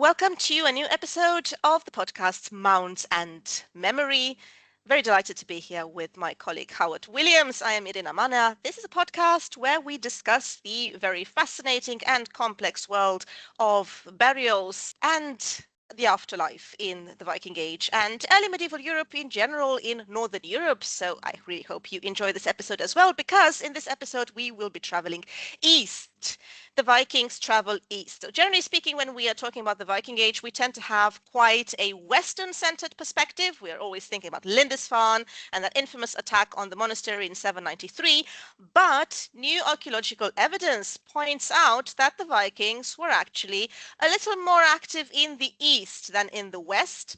Welcome to a new episode of the podcast Mounds Memory. Very delighted to be here with my colleague Howard Williams. I am Irina Manea. This is a podcast where we discuss the very fascinating and complex world of burials and the afterlife in the Viking Age and early medieval Europe in general in Northern Europe. So I really hope you enjoy this episode as well, because in this episode we will be traveling east. The Vikings travel east. So generally speaking, when we are talking about the Viking Age, we tend to have quite a Western-centered perspective. We're always thinking about Lindisfarne and that infamous attack on the monastery in 793. But new archaeological evidence points out that the Vikings were actually a little more active in the east than in the west.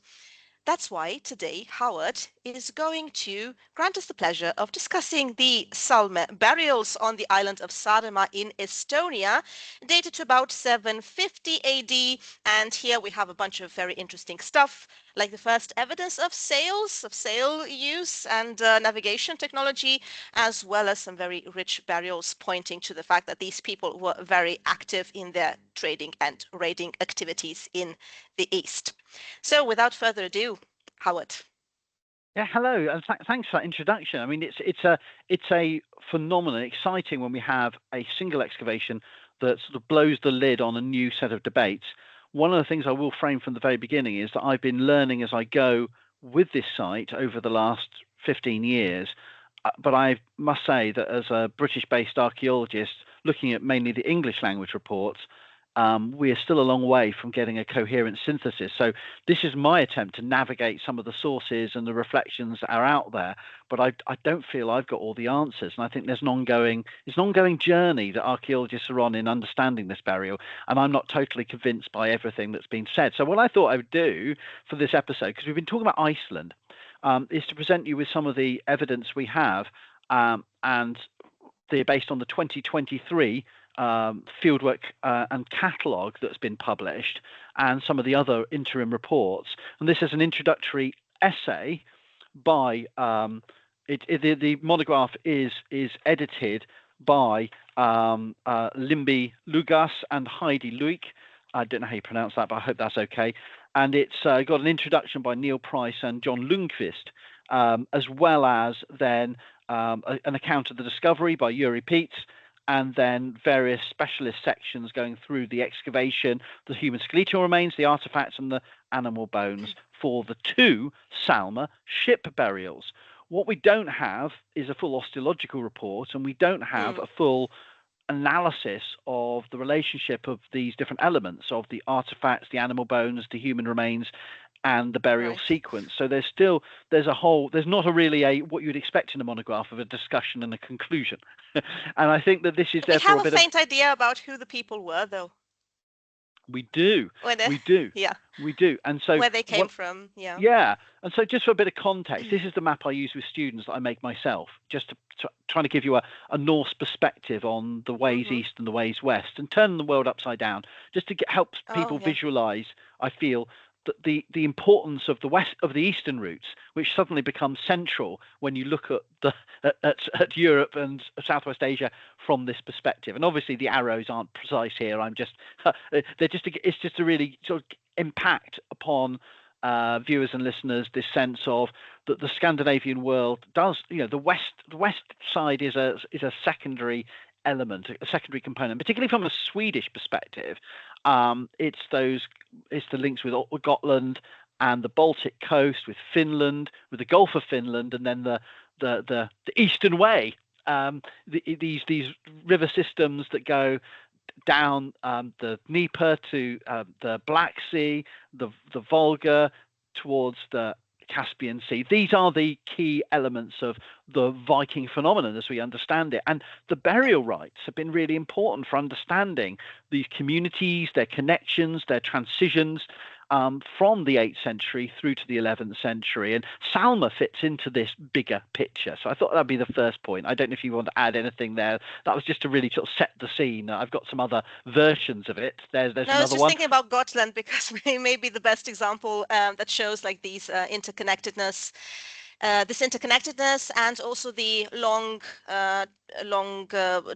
That's why today Howard is going to grant us the pleasure of discussing the Salme burials on the island of Saarema in Estonia, dated to about 750 AD. And here we have a bunch of very interesting stuff, like the first evidence of sail use and navigation technology, as well as some very rich burials pointing to the fact that these people were very active in their trading and raiding activities in the east. So without further ado, Howard. Yeah, hello, and thanks for that introduction. I mean, it's a phenomenon, exciting when we have a single excavation that sort of blows the lid on a new set of debates. One of the things I will frame from the very beginning is that I've been learning as I go with this site over the last 15 years. But I must say that as a British-based archaeologist, looking at mainly the English language reports, we are still a long way from getting a coherent synthesis. So this is my attempt to navigate some of the sources and the reflections that are out there, but I don't feel I've got all the answers. And I think there's an ongoing journey that archaeologists are on in understanding this burial, and I'm not totally convinced by everything that's been said. So what I thought I would do for this episode, because we've been talking about Iceland, is to present you with some of the evidence we have, and they're based on the 2023 fieldwork and catalogue that's been published, and some of the other interim reports. And this is an introductory essay by the monograph is edited by Limby Lugas and Heidi Luik. I don't know how you pronounce that, but I hope that's okay. And it's got an introduction by Neil Price and John Lundqvist, as well as then an account of the discovery by Yuri Peets, and then various specialist sections going through the excavation, the human skeletal remains, the artifacts, and the animal bones for the two Salme ship burials. What we don't have is a full osteological report, and we don't have a full analysis of the relationship of these different elements of the artifacts, the animal bones, the human remains, and the burial sequence. So there's not really what you'd expect in a monograph of a discussion and a conclusion. And I think that this is therefore we have a faint idea about who the people were, though. We do. Yeah. We do. And so where they came from. Yeah. Yeah. And so just for a bit of context, this is the map I use with students that I make myself, just to trying to give you a Norse perspective on the ways east and the ways west, and turn the world upside down, just to help people visualize, I feel, the importance of the eastern routes, which suddenly becomes central when you look at Europe and Southwest Asia from this perspective. And obviously the arrows aren't precise here. It's just to really sort of impact upon viewers and listeners this sense of that the Scandinavian world does, the west side is a secondary element, a secondary component, particularly from a Swedish perspective. It's the links with Gotland and the Baltic coast, with Finland, with the Gulf of Finland, and then the Eastern Way. These river systems that go down the Dnieper to the Black Sea, the Volga towards the Caspian Sea. These are the key elements of the Viking phenomenon as we understand it. And the burial rites have been really important for understanding these communities, their connections, their transitions from the 8th century through to the 11th century. And Salme fits into this bigger picture. So I thought that'd be the first point. I don't know if you want to add anything there. That was just to really sort of set the scene. I've got some other versions of it. There's another one. I was just thinking about Gotland, because it may be the best example that shows like these interconnectedness. this interconnectedness and also the long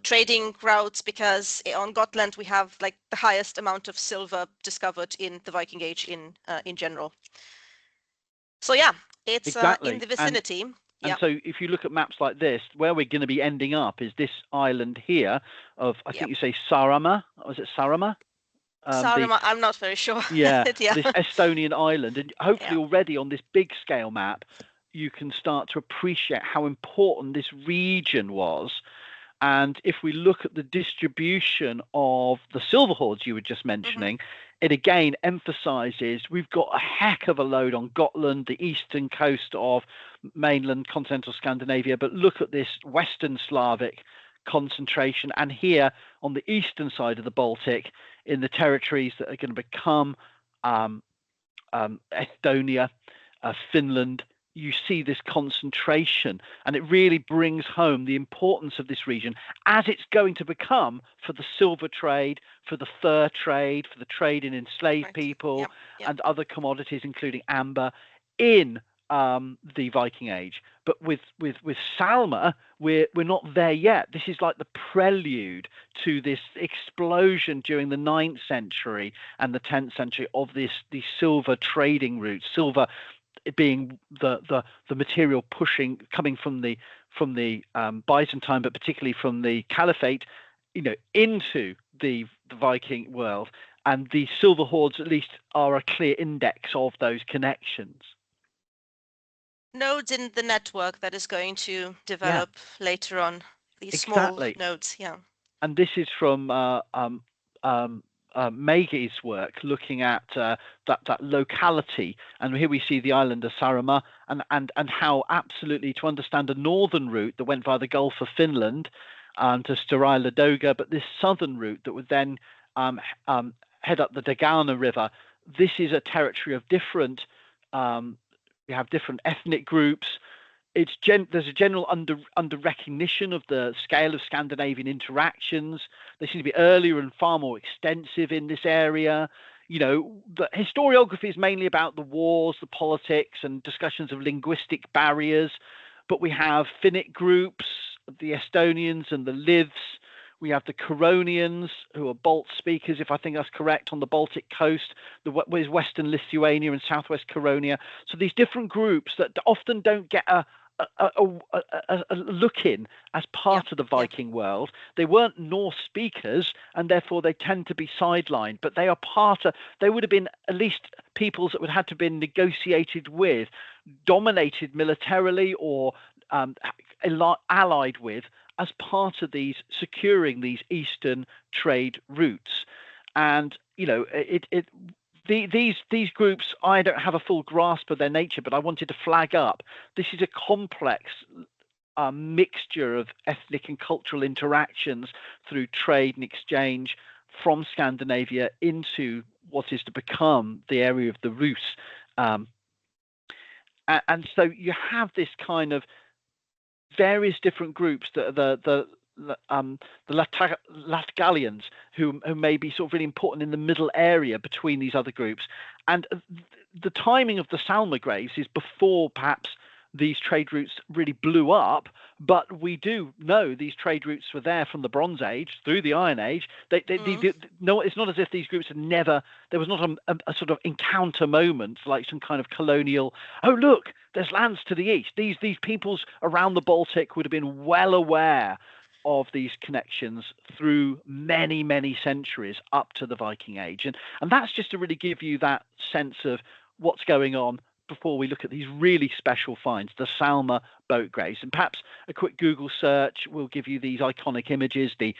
trading routes, because on Gotland we have like the highest amount of silver discovered in the Viking Age in general. So yeah, it's in Exactly. the vicinity. And Yeah. so if you look at maps like this, where we're going to be ending up is this island here of, I think Yep. you say Saarema, was it Saarema? Saarema, I'm not very sure. Yeah, Yeah. this Estonian island. And hopefully Yeah. already on this big scale map, you can start to appreciate how important this region was. And if we look at the distribution of the silver hoards you were just mentioning, it again emphasizes we've got a heck of a load on Gotland, the eastern coast of mainland continental Scandinavia. But look at this Western Slavic concentration. And here on the eastern side of the Baltic, in the territories that are going to become Estonia, Finland, you see this concentration, and it really brings home the importance of this region as it's going to become for the silver trade, for the fur trade, for the trade in enslaved people, and other commodities, including amber, in the Viking Age. But with Salme, we're not there yet. This is like the prelude to this explosion during the 9th century and the 10th century of these silver trading routes. Silver being the material coming from the Byzantine, but particularly from the Caliphate, into the Viking world. And the silver hoards at least are a clear index of those connections. Nodes in the network that is going to develop later on. These small nodes, And this is from Megi's work, looking at that locality, and here we see the island of Saarema, and how absolutely to understand a northern route that went via the Gulf of Finland to Stora Ladoga, but this southern route that would then head up the Dagana River. This is a territory of different. We have different ethnic groups. There's a general under recognition of the scale of Scandinavian interactions. They seem to be earlier and far more extensive in this area. The historiography is mainly about the wars, the politics, and discussions of linguistic barriers. But we have Finnic groups, the Estonians and the Livs. We have the Curonians, who are Balt speakers, if I think that's correct, on the Baltic coast, the Western Lithuania and Southwest Caronia. So these different groups that often don't get a look in as part of the Viking world. They weren't Norse speakers, and therefore they tend to be sidelined, but they are they would have been at least peoples that would have to have been negotiated with, dominated militarily, or allied with, as part of securing these eastern trade routes. And these groups, I don't have a full grasp of their nature, but I wanted to flag up this is a complex mixture of ethnic and cultural interactions through trade and exchange from Scandinavia into what is to become the area of the Rus. And so you have this kind of various different groups that are the Latgalians, who may be sort of really important in the middle area between these other groups. And the timing of the Salme graves is before perhaps these trade routes really blew up, but we do know these trade routes were there from the Bronze Age through the Iron Age. No, it's not as if these groups had never. There was not a sort of encounter moment, like some kind of colonial. Oh, look, there's lands to the east. These peoples around the Baltic would have been well aware of these connections through many, many centuries up to the Viking Age, and that's just to really give you that sense of what's going on before we look at these really special finds, the Salme boat graves. And perhaps a quick Google search will give you these iconic images, the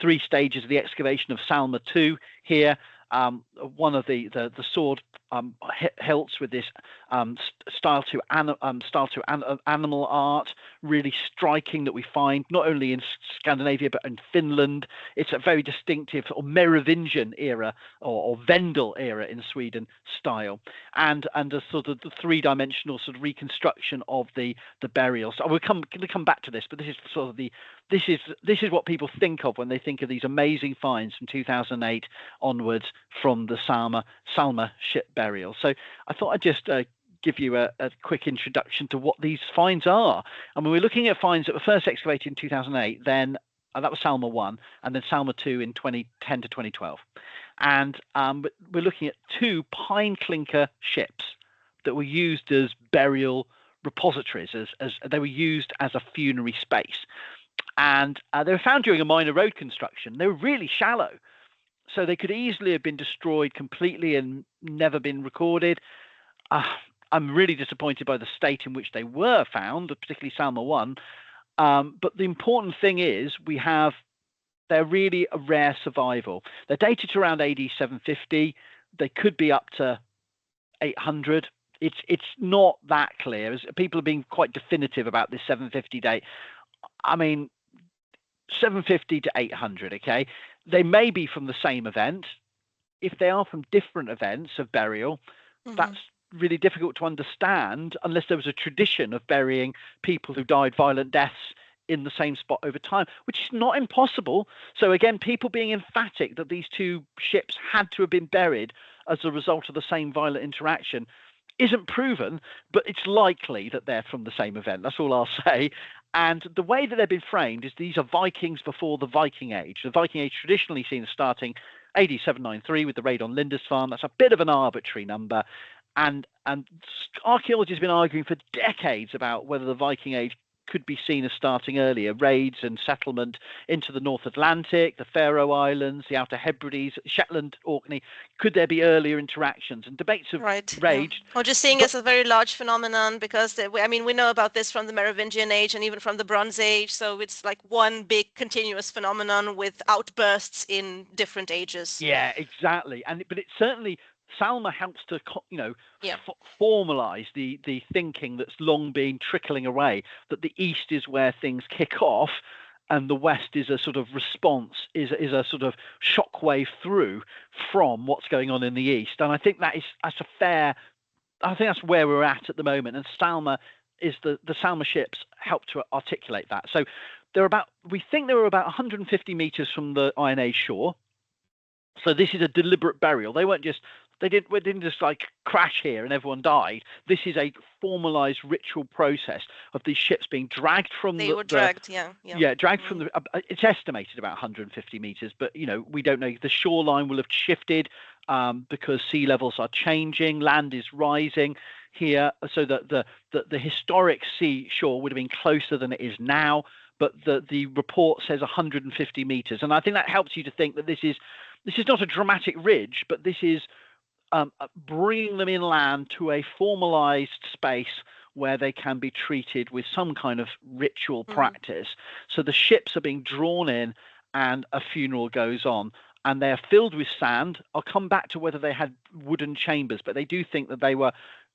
3 stages of the excavation of Salme II here. One of the sword hilts with this style to animal art, really striking, that we find not only in Scandinavia but in Finland. It's a very distinctive or Merovingian era or Vendel era in Sweden style, and a sort of the 3-dimensional sort of reconstruction of the burials. So we're going to come back to this, but this is sort of this is what people think of when they think of these amazing finds from 2008 onwards from the Salme ship burial. So I thought I'd just give you a quick introduction to what these finds are. And we're looking at finds that were first excavated in 2008, then that was Salme I, and then Salme II in 2010 to 2012. And we're looking at 2 pine clinker ships that were used as burial repositories, as they were used as a funerary space. And they were found during a minor road construction. They were really shallow, so they could easily have been destroyed completely and never been recorded. I'm really disappointed by the state in which they were found, particularly Salme I. But the important thing is they're really a rare survival. They're dated to around AD 750. They could be up to 800. It's not that clear. As people are being quite definitive about this 750 date. I mean, 750 to 800, okay? They may be from the same event. If they are from different events of burial, that's really difficult to understand unless there was a tradition of burying people who died violent deaths in the same spot over time, which is not impossible. So again, people being emphatic that these 2 ships had to have been buried as a result of the same violent interaction isn't proven, but it's likely that they're from the same event. That's all I'll say. And the way that they've been framed is these are Vikings before the Viking-age. The Viking-age traditionally seen as starting AD 793 with the raid on Lindisfarne. That's a bit of an arbitrary number. And archaeology has been arguing for decades about whether the Viking-age could be seen as starting earlier. Raids and settlement into the North Atlantic, the Faroe Islands, the Outer Hebrides, Shetland, Orkney. Could there be earlier interactions? And debates have raged. Or just seeing it as a very large phenomenon, because we know about this from the Merovingian age and even from the Bronze Age. So it's like one big continuous phenomenon with outbursts in different ages. Yeah, exactly. But it certainly, Salme helps to, formalize the thinking that's long been trickling away, that the East is where things kick off and the West is a sort of response, is a sort of shockwave through from what's going on in the East. And I think I think that's where we're at the moment. And Salme is the Salme ships help to articulate that. So we think they were about 150 meters from the Iron Age shore. So this is a deliberate burial. They didn't just like crash here and everyone died. This is a formalized ritual process of these ships being dragged from dragged from the. It's estimated about 150 meters, but we don't know. The shoreline will have shifted because sea levels are changing, land is rising here, so that the historic seashore would have been closer than it is now. But the report says 150 meters, and I think that helps you to think that this is not a dramatic ridge, but this is bringing them inland to a formalized space where they can be treated with some kind of ritual practice. So the ships are being drawn in and a funeral goes on, and they're filled with sand. I'll come back to whether they had wooden chambers, but they do think that they were,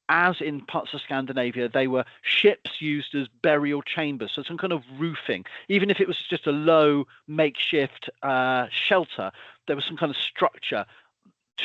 as in parts of Scandinavia, they were ships used as burial chambers, so some kind of roofing. Even if it was just a low makeshift shelter, there was some kind of structure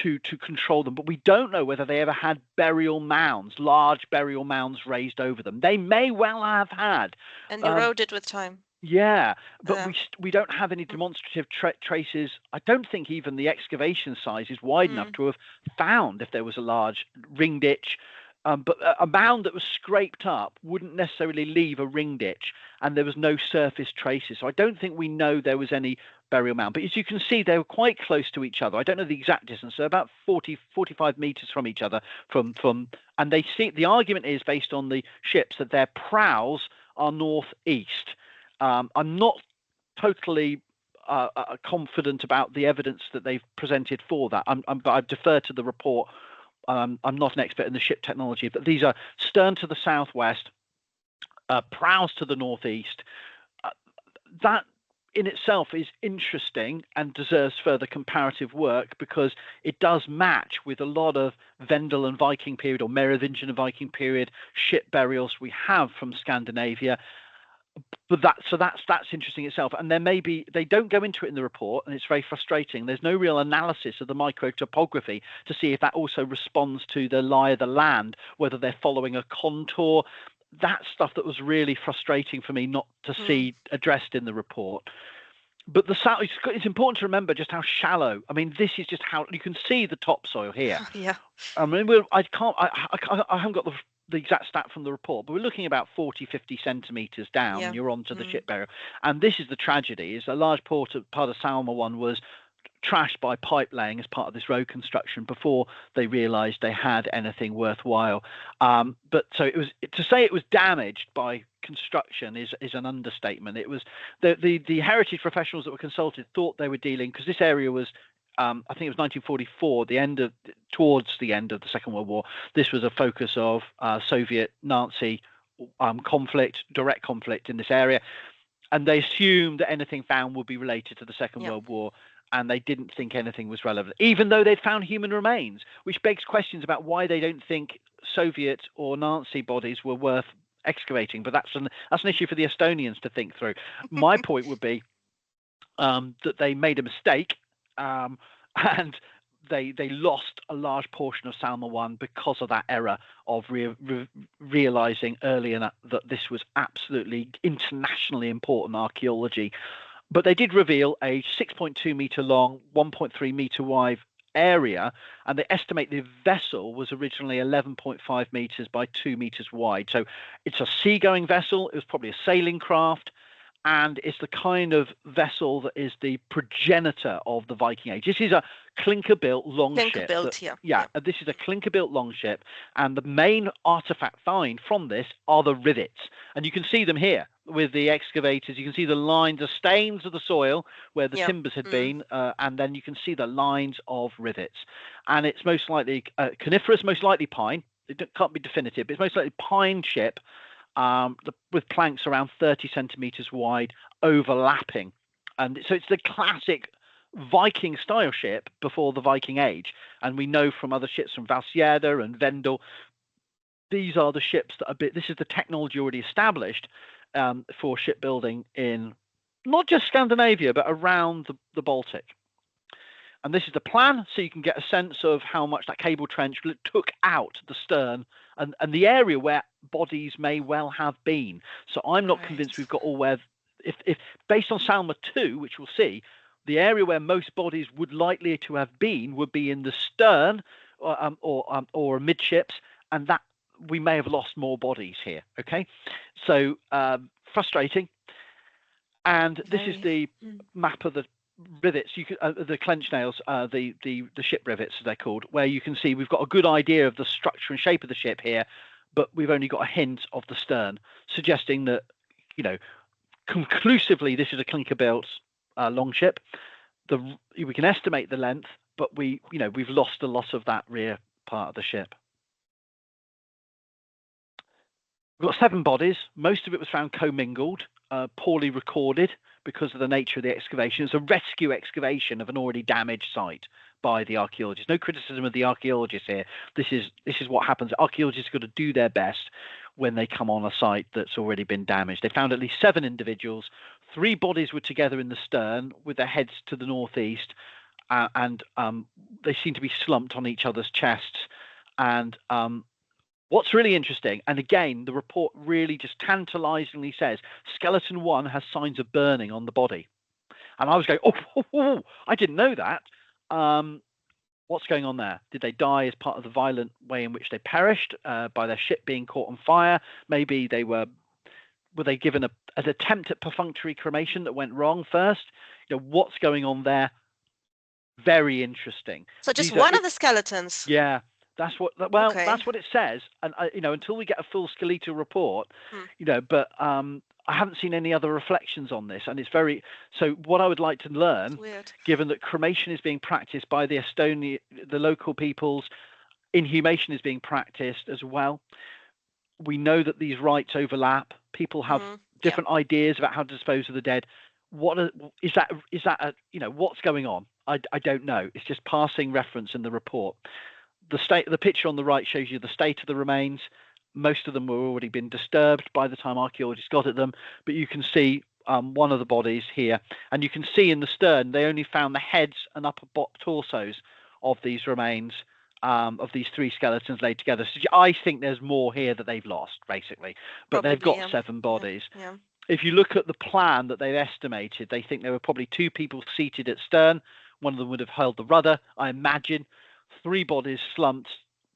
to control them. But we don't know whether they ever had burial mounds, large burial mounds raised over them. They may well have had. And eroded with time. Yeah, but we don't have any demonstrative traces. I don't think even the excavation size is wide enough to have found if there was a large ring ditch. But a mound that was scraped up wouldn't necessarily leave a ring ditch, and there was no surface traces. So I don't think we know there was any burial mound. But as you can see, they were quite close to each other. I don't know the exact distance, so about 45 meters from each other. And they see the argument is based on the ships that their prows are northeast. I'm not totally confident about the evidence that they've presented for that. But I defer to the report. I'm not an expert in the ship technology, but these are stern to the southwest, prows to the northeast. That in itself is interesting and deserves further comparative work because it does match with a lot of Vendel and Viking period or Merovingian and Viking period ship burials we have from Scandinavia. But that's interesting itself. And they don't go into it in the report, and it's very frustrating. There's no real analysis of the microtopography to see if that also responds to the lie of the land, whether they're following a contour. That's stuff that was really frustrating for me not to see addressed in the report. But it's important to remember just how shallow. I mean, this is just how you can see the topsoil here. Yeah. I mean, I haven't got the the exact stat from the report, but we're looking about 40, 50 centimeters down, Yeah. and you're onto the ship burial. And this is the tragedy: is a large part of Salme I was trashed by pipe laying as part of this road construction before they realised they had anything worthwhile. But so it was, to say it was damaged by construction is an understatement. It was the heritage professionals that were consulted thought they were dealing, because this area was, I think it was 1944, towards the end of the Second World War. This was a focus of Soviet-Nazi direct conflict in this area, and they assumed that anything found would be related to the Second World War, and they didn't think anything was relevant, even though they'd found human remains, which begs questions about why they don't think Soviet or Nazi bodies were worth excavating. But that's an issue for the Estonians to think through. My point would be that they made a mistake, and they lost a large portion of Salme I because of that error of realizing earlier that this was absolutely internationally important archaeology. But they did reveal a 6.2 meter long, 1.3 meter wide area, and they estimate the vessel was originally 11.5 meters by 2 meters wide. So it's a seagoing vessel. It was probably a sailing craft, and it's the kind of vessel that is the progenitor of the Viking Age. This is a clinker-built longship. This is a clinker-built longship, and the main artifact find from this are the rivets, and you can see them here with the excavators. You can see the lines, the stains of the soil where the timbers had been, and then you can see the lines of rivets. And it's most likely coniferous, most likely pine. It can't be definitive, but it's most likely pine ship, with planks around 30 centimeters wide, overlapping. And so it's the classic Viking style ship before the Viking Age. And we know from other ships from Valsierda and Vendel, these are the ships that this is the technology already established for shipbuilding in not just Scandinavia, but around the Baltic. And this is the plan, so you can get a sense of how much that cable trench took out the stern and the area where bodies may well have been. So I'm not convinced we've got all where, if based on Salme II, which we'll see, the area where most bodies would likely to have been would be in the stern or amidships, and that we may have lost more bodies here. Okay, so frustrating. And this is the map of the rivets. You can the clench nails, the ship rivets as they're called, where you can see we've got a good idea of the structure and shape of the ship here, but we've only got a hint of the stern, suggesting that, conclusively this is a clinker-built longship. We can estimate the length, but we've lost a lot of that rear part of the ship. We've got 7 bodies. Most of it was found commingled, poorly recorded because of the nature of the excavation. It's a rescue excavation of an already damaged site by the archaeologists. No criticism of the archaeologists here. This is what happens. Archaeologists have got to do their best when they come on a site that's already been damaged. They found at least 7 individuals. 3 bodies were together in the stern with their heads to the northeast, and they seem to be slumped on each other's chests. And what's really interesting, and again, the report really just tantalizingly says, skeleton 1 has signs of burning on the body. And I was going, oh, I didn't know that. What's going on there? Did they die as part of the violent way in which they perished by their ship being caught on fire? Maybe they were they given an attempt at perfunctory cremation that went wrong first? What's going on there? Very interesting. So just one of the skeletons. Yeah. That's what that's what it says, and until we get a full skeletal report, but I haven't seen any other reflections on this, and it's very. So what I would like to learn, given that cremation is being practiced by the Estonia, the local peoples, inhumation is being practiced as well. We know that these rites overlap. People have different ideas about how to dispose of the dead. Is that what's going on? I don't know. It's just passing reference in the report. The picture on the right shows you the state of the remains. Most of them were already been disturbed by the time archaeologists got at them, but you can see one of the bodies here, and you can see in the stern they only found the heads and upper torsos of these remains, of these 3 skeletons laid together. So I think there's more here that they've lost, basically, but they've got 7 bodies. Yeah. If you look at the plan that they've estimated, they think there were probably 2 people seated at stern. One of them would have held the rudder, I imagine. 3 bodies slumped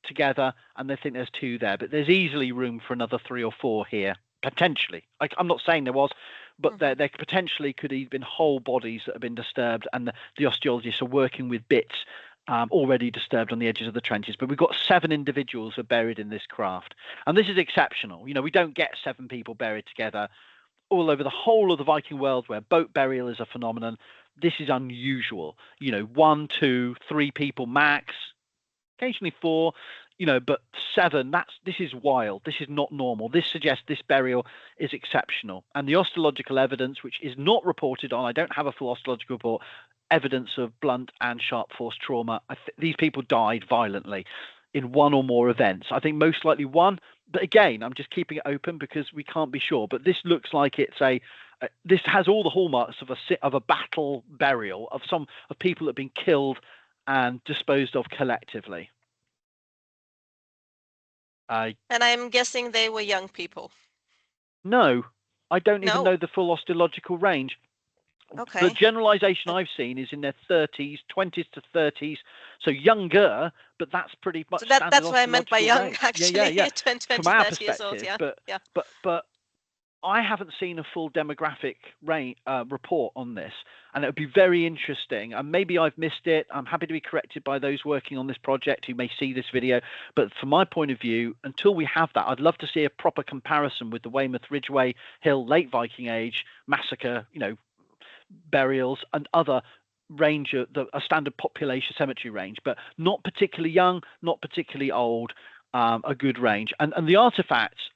together, and they think there's 2 there, but there's easily room for another 3 or 4 here, potentially. I'm not saying there was, but there potentially could have been whole bodies that have been disturbed, and the osteologists are working with bits already disturbed on the edges of the trenches. But we've got 7 individuals who are buried in this craft, and this is exceptional. We don't get 7 people buried together all over the whole of the Viking world where boat burial is a phenomenon. This is unusual. 1, 2, 3 people max, occasionally 4, but 7, this is wild. This is not normal. This suggests this burial is exceptional. And the osteological evidence, which is not reported on, I don't have a full osteological report, evidence of blunt and sharp force trauma. These people died violently in 1 or more events. I think most likely 1, but again, I'm just keeping it open because we can't be sure. But this looks like it's this has all the hallmarks of a battle burial of people that have been killed and disposed of collectively. And I'm guessing they were young people. No, I don't even know the full osteological range. Okay. The generalization I've seen is in their 30s, 20s to 30s, so younger, but that's pretty much standard. That's what I meant by young, range. actually. Yeah. 20, From our 30 years old, but I haven't seen a full demographic report on this, and it would be very interesting. And maybe I've missed it. I'm happy to be corrected by those working on this project who may see this video. But from my point of view, until we have that, I'd love to see a proper comparison with the Weymouth Ridgeway Hill late Viking age massacre, burials and other range of a standard population cemetery range, but not particularly young, not particularly old, a good range. And the artifacts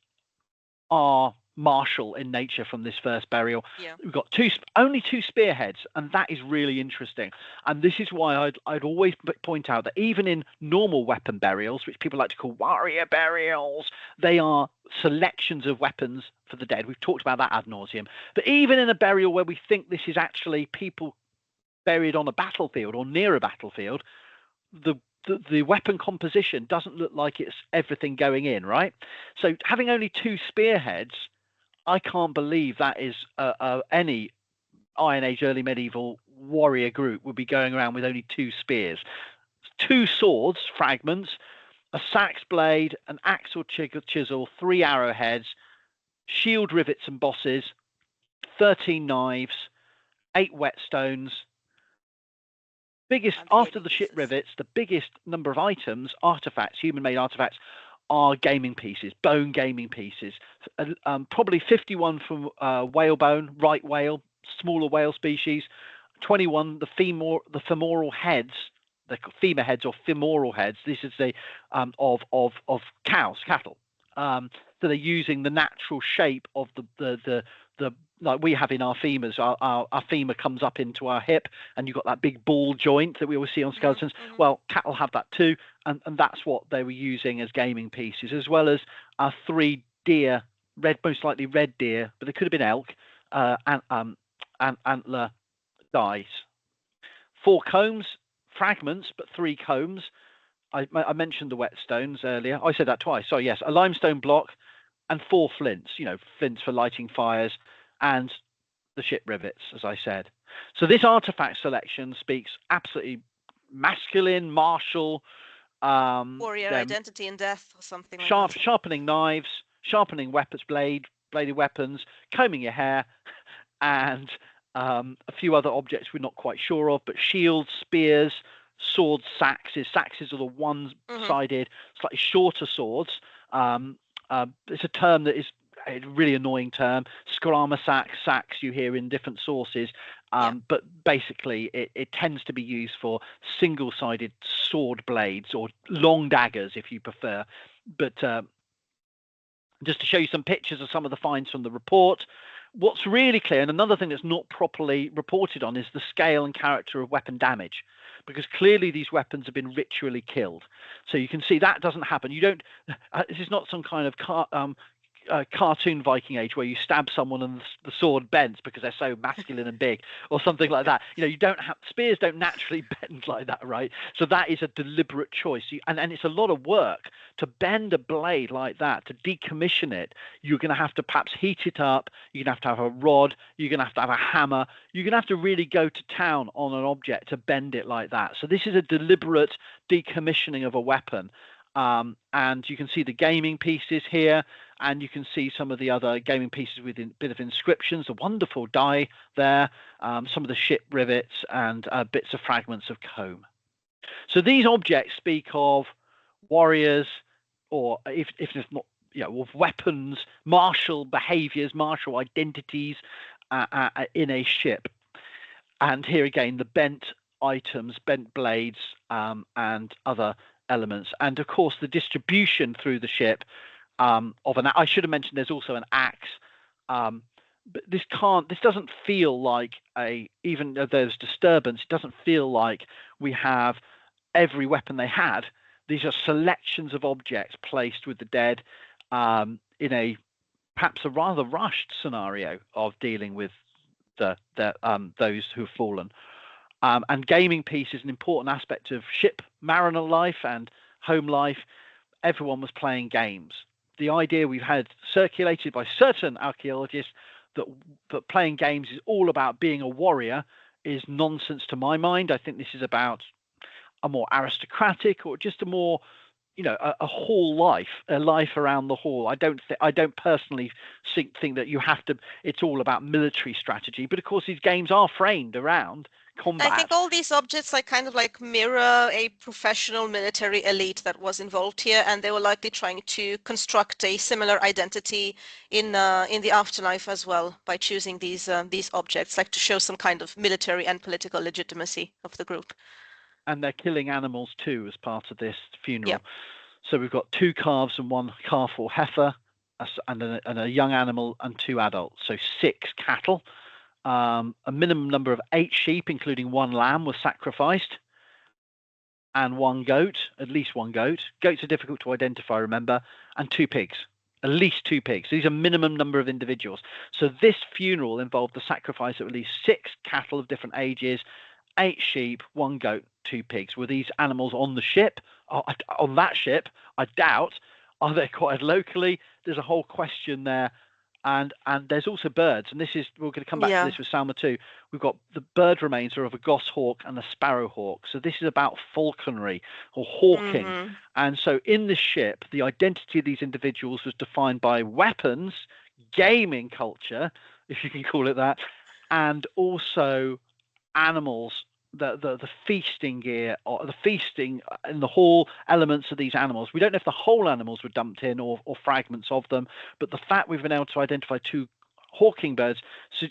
are martial in nature from this first burial. We've got only 2 spearheads, and that is really interesting. And this is why I'd always point out that even in normal weapon burials, which people like to call warrior burials, they are selections of weapons for the dead. We've talked about that ad nauseum. But even in a burial where we think this is actually people buried on a battlefield or near a battlefield, the weapon composition doesn't look like it's everything going in, right? So having only 2 spearheads, I can't believe that is any Iron Age, early medieval warrior group would be going around with only 2 spears. 2 swords, fragments, a sax blade, an axe or chisel, 3 arrowheads, shield rivets and bosses, 13 knives, 8 whetstones. After the ship rivets, the biggest number of items, artifacts, human-made artifacts, are gaming pieces, bone gaming pieces. Probably 51 from whalebone, right whale, smaller whale species. 21 the femoral heads, the femur heads or femoral heads. This is the of cows, cattle. So they're using the natural shape of the like we have in our femurs. Our femur comes up into our hip, and you've got that big ball joint that we always see on skeletons. Well, cattle have that too, and that's what they were using as gaming pieces, as well as 3 deer, most likely red deer, but they could have been elk, and antler dies. 4 combs, fragments, but 3 combs. I mentioned the whetstones earlier. I said that twice. So yes, a limestone block and 4 flints, flints for lighting fires, and the ship rivets, as I said. So this artifact selection speaks absolutely masculine, martial, warrior identity in death or something like that. Sharpening knives, sharpening weapons, bladed weapons, combing your hair, and a few other objects we're not quite sure of, but shields, spears, swords, saxes. Saxes are the one-sided, slightly shorter swords. It's a term that is a really annoying term. Skrama sax you hear in different sources, but basically it tends to be used for single-sided sword blades or long daggers if you prefer. But just to show you some pictures of some of the finds from the report, what's really clear, and another thing that's not properly reported on, is the scale and character of weapon damage, because clearly these weapons have been ritually killed. So you can see that doesn't happen. You don't. This is not some kind of cartoon Viking age where you stab someone and the sword bends because they're so masculine and big or something like that. You don't have spears don't naturally bend like that, right? So that is a deliberate choice, and it's a lot of work to bend a blade like that. To decommission it, you're going to have to perhaps heat it up. You're going to have a rod. You're going to have a hammer. You're going to have to really go to town on an object to bend it like that. So this is a deliberate decommissioning of a weapon. And you can see the gaming pieces here, and you can see some of the other gaming pieces with a bit of inscriptions, a wonderful die there, some of the ship rivets, and bits of fragments of comb. So these objects speak of warriors, or if not, of weapons, martial behaviors, martial identities in a ship. And here again, the bent items, bent blades, and other elements, and of course the distribution through the ship of an. I should have mentioned there's also an axe, but this doesn't feel like even though there's disturbance, it doesn't feel like we have every weapon they had. These are selections of objects placed with the dead in a perhaps a rather rushed scenario of dealing with those who have fallen. And gaming piece is an important aspect of ship mariner life and home life. Everyone was playing games. The idea we've had circulated by certain archaeologists that playing games is all about being a warrior is nonsense to my mind. I think this is about a more aristocratic, or just a more, a hall life, a life around the hall. I don't personally think that you have to. It's all about military strategy, but of course these games are framed around combat. I think all these objects kind of mirror a professional military elite that was involved here, and they were likely trying to construct a similar identity in the afterlife as well by choosing these objects, to show some kind of military and political legitimacy of the group. And they're killing animals too as part of this funeral. Yeah. So we've got 2 calves and 1 calf or heifer, and a young animal and 2 adults. So 6 cattle. A minimum number of 8 sheep, including 1 lamb, was sacrificed, and 1 goat, at least 1 goat. Goats are difficult to identify, remember, and 2 pigs. At least 2 pigs. These are minimum number of individuals. So this funeral involved the sacrifice of at least 6 cattle of different ages, 8 sheep, 1 goat, 2 pigs. Were these animals on the ship? On that ship, I doubt. Are they acquired locally? There's a whole question there. And there's also birds, and we're going to come back to this with Salme II. We've got the bird remains are of a goshawk and a sparrowhawk. So this is about falconry or hawking. Mm-hmm. And so in the ship, the identity of these individuals was defined by weapons, gaming culture, if you can call it that, and also animals, the feasting gear, or the feasting and the whole elements of these animals. We don't know if the whole animals were dumped in or fragments of them, but the fact we've been able to identify 2 hawking birds, so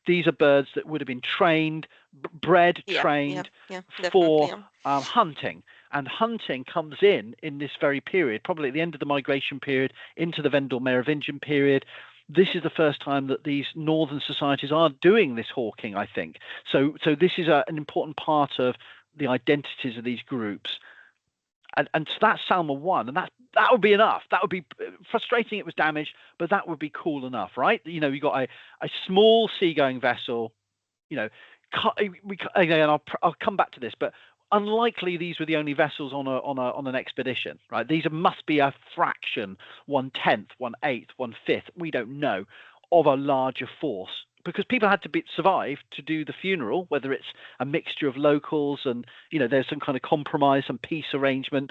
these are birds that would have been trained for hunting. And hunting comes in this very period, probably at the end of the migration period into the Vendel Merovingian period. This is the first time that these northern societies are doing this hawking, I think. So this is an important part of the identities of these groups. And so that's Salme I, and that would be enough. That would be frustrating. It was damaged, but that would be cool enough, right? You got a small seagoing vessel. Again, I'll come back to this, but unlikely these were the only vessels on an expedition, right? These must be a fraction, 1/10, 1/8, 1/5. We don't know, of a larger force, because people had to survive to do the funeral, whether it's a mixture of locals and there's some kind of compromise, some peace arrangement.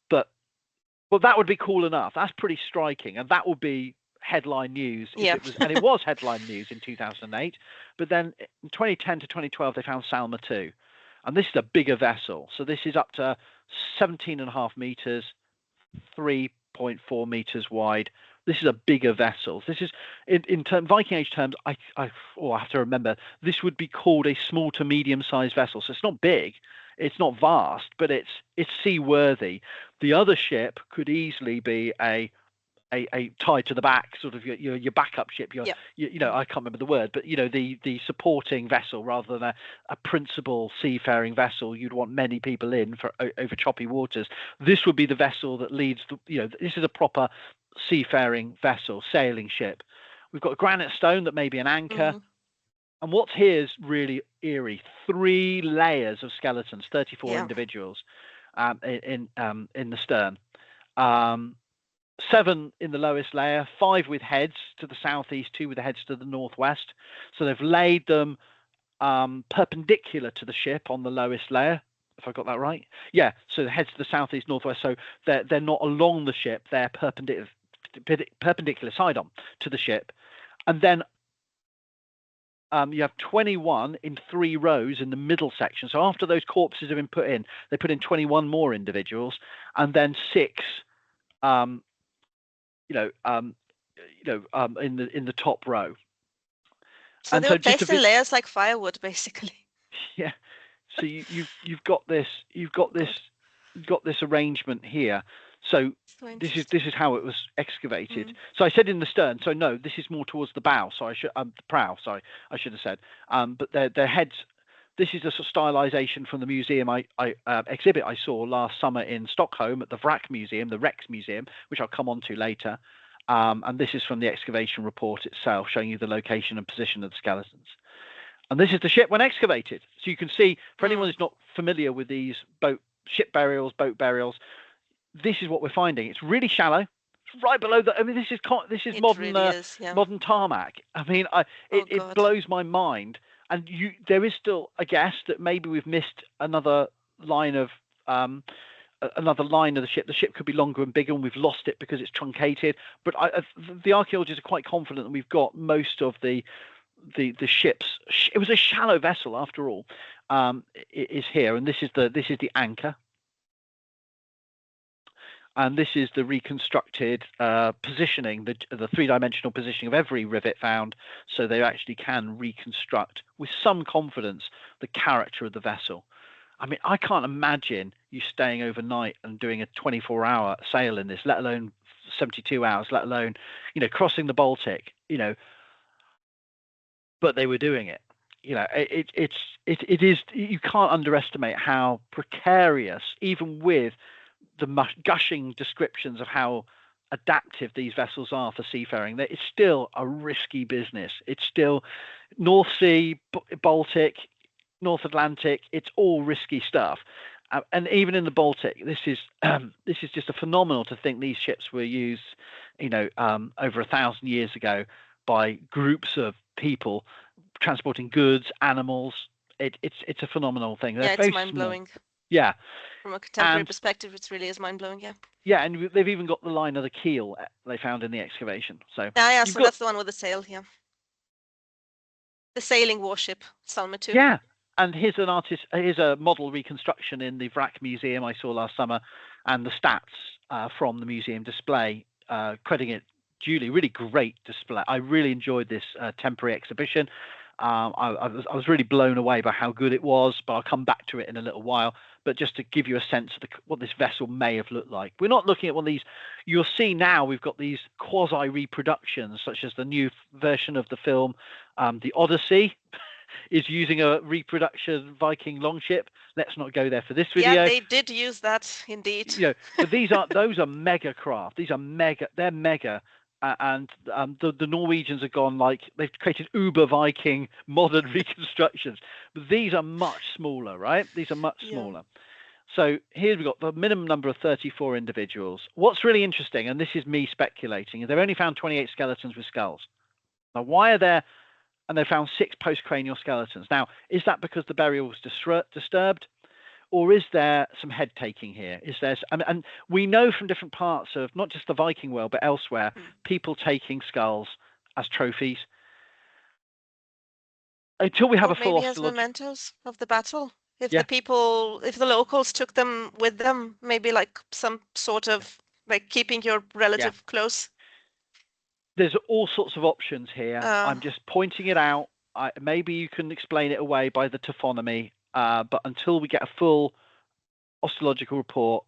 But that would be cool enough. That's pretty striking, and that would be headline news if it was, and it was headline news in 2008. But then in 2010 to 2012 they found Salme II. And this is a bigger vessel. So this is up to 17.5 meters, 3.4 meters wide. This is a bigger vessel. This is, in Viking-age terms, I have to remember, this would be called a small to medium-sized vessel. So it's not big, it's not vast, but it's seaworthy. The other ship could easily be a tied to the back, sort of your backup ship. I can't remember the word, but the supporting vessel rather than a principal seafaring vessel. You'd want many people in for over choppy waters. This would be the vessel that leads. This is a proper seafaring vessel, sailing ship. We've got granite stone that may be an anchor. And what's here is really eerie. 3 layers of skeletons, 34 individuals in the stern. 7 in the lowest layer, 5 with heads to the southeast, 2 with the heads to the northwest. So they've laid them perpendicular to the ship on the lowest layer, if I got that right. Yeah, so the heads to the southeast, northwest. So they're not along the ship; they're perpendicular side on to the ship, and then you have 21 in 3 rows in the middle section. So after those corpses have been put in, they put in 21 more individuals, and then 6, in the top row. So And they were so just placed in layers like firewood, basically. yeah. So you've got this arrangement here. So So this interesting. is how it was excavated. So I said in the stern. So no, this is more towards the bow. So I should the prow. Sorry, I should have said. But their heads. This is a sort of stylization from the museum exhibit I saw last summer in Stockholm at the Vrak Museum, the Rex Museum, which I'll come on to later. And this is from the excavation report itself, showing you the location and position of the skeletons. And this is the ship when excavated. So you can see, for anyone who's not familiar with these boat burials, this is what we're finding. It's really shallow. It's right below the. I mean, this is modern really is, yeah. modern tarmac. I mean, it blows my mind. And there is still a guess that maybe we've missed another line of the ship. The ship could be longer and bigger, and we've lost it because it's truncated. But the archaeologists are quite confident that we've got most of the ships. It was a shallow vessel after all. Is here, and this is the anchor, and this is the reconstructed positioning, the 3-dimensional positioning of every rivet found, so they actually can reconstruct with some confidence the character of the vessel. I mean, I can't imagine you staying overnight and doing a 24-hour sail in this, let alone 72 hours, let alone crossing the Baltic, but they were doing it. It is, you can't underestimate how precarious, even with the gushing descriptions of how adaptive these vessels are for seafaring. It's still a risky business. It's still North Sea, Baltic, North Atlantic. It's all risky stuff. And even in the Baltic, this is just a phenomenal to think these ships were used, over 1,000 years ago by groups of people transporting goods, animals. It's a phenomenal thing. Yeah, it's mind-blowing. Yeah. From a contemporary perspective, it really is mind-blowing, yeah. Yeah, and they've even got the line of the keel they found in the excavation. So yeah, so that's the one with the sail here. The sailing warship, Salme II. Yeah, and here's a model reconstruction in the Vrak Museum I saw last summer, and the stats from the museum display, crediting it duly. Really great display. I really enjoyed this temporary exhibition. I was really blown away by how good it was, but I'll come back to it in a little while. But just to give you a sense of what this vessel may have looked like. We're not looking at one of these. You'll see now we've got these quasi-reproductions, such as the new version of the film, The Odyssey, is using a reproduction Viking longship. Let's not go there for this video. Yeah, they did use that, indeed. But those are mega craft. They're mega. And the Norwegians have gone they've created uber Viking modern reconstructions, but these are much smaller, right? These are much smaller. So here we've got the minimum number of 34 individuals. What's really interesting, and this is me speculating, is they've only found 28 skeletons with skulls. Now, why are there? And they found 6 postcranial skeletons. Now, is that because the burial was disturbed? Or is there some head taking here? And we know from different parts of not just the Viking world, but elsewhere, people taking skulls as trophies. Until we have a full maybe as mementos of the battle. If the locals took them with them, maybe like some sort of keeping your relative close. There's all sorts of options here. I'm just pointing it out. Maybe you can explain it away by the taphonomy. But until we get a full osteological report,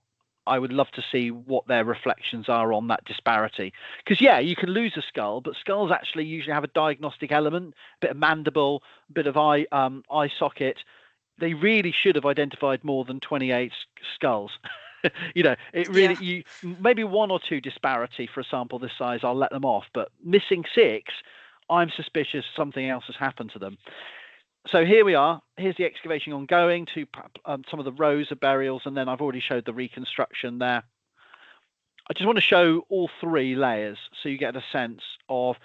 I would love to see what their reflections are on that disparity. Because, you can lose a skull, but skulls actually usually have a diagnostic element, a bit of mandible, a bit of eye socket. They really should have identified more than 28 skulls. Maybe 1 or 2 disparity for a sample this size, I'll let them off. But missing 6, I'm suspicious something else has happened to them. So here we are. Here's the excavation ongoing to some of the rows of burials, and then I've already showed the reconstruction there. I just want to show all 3 layers so you get a sense of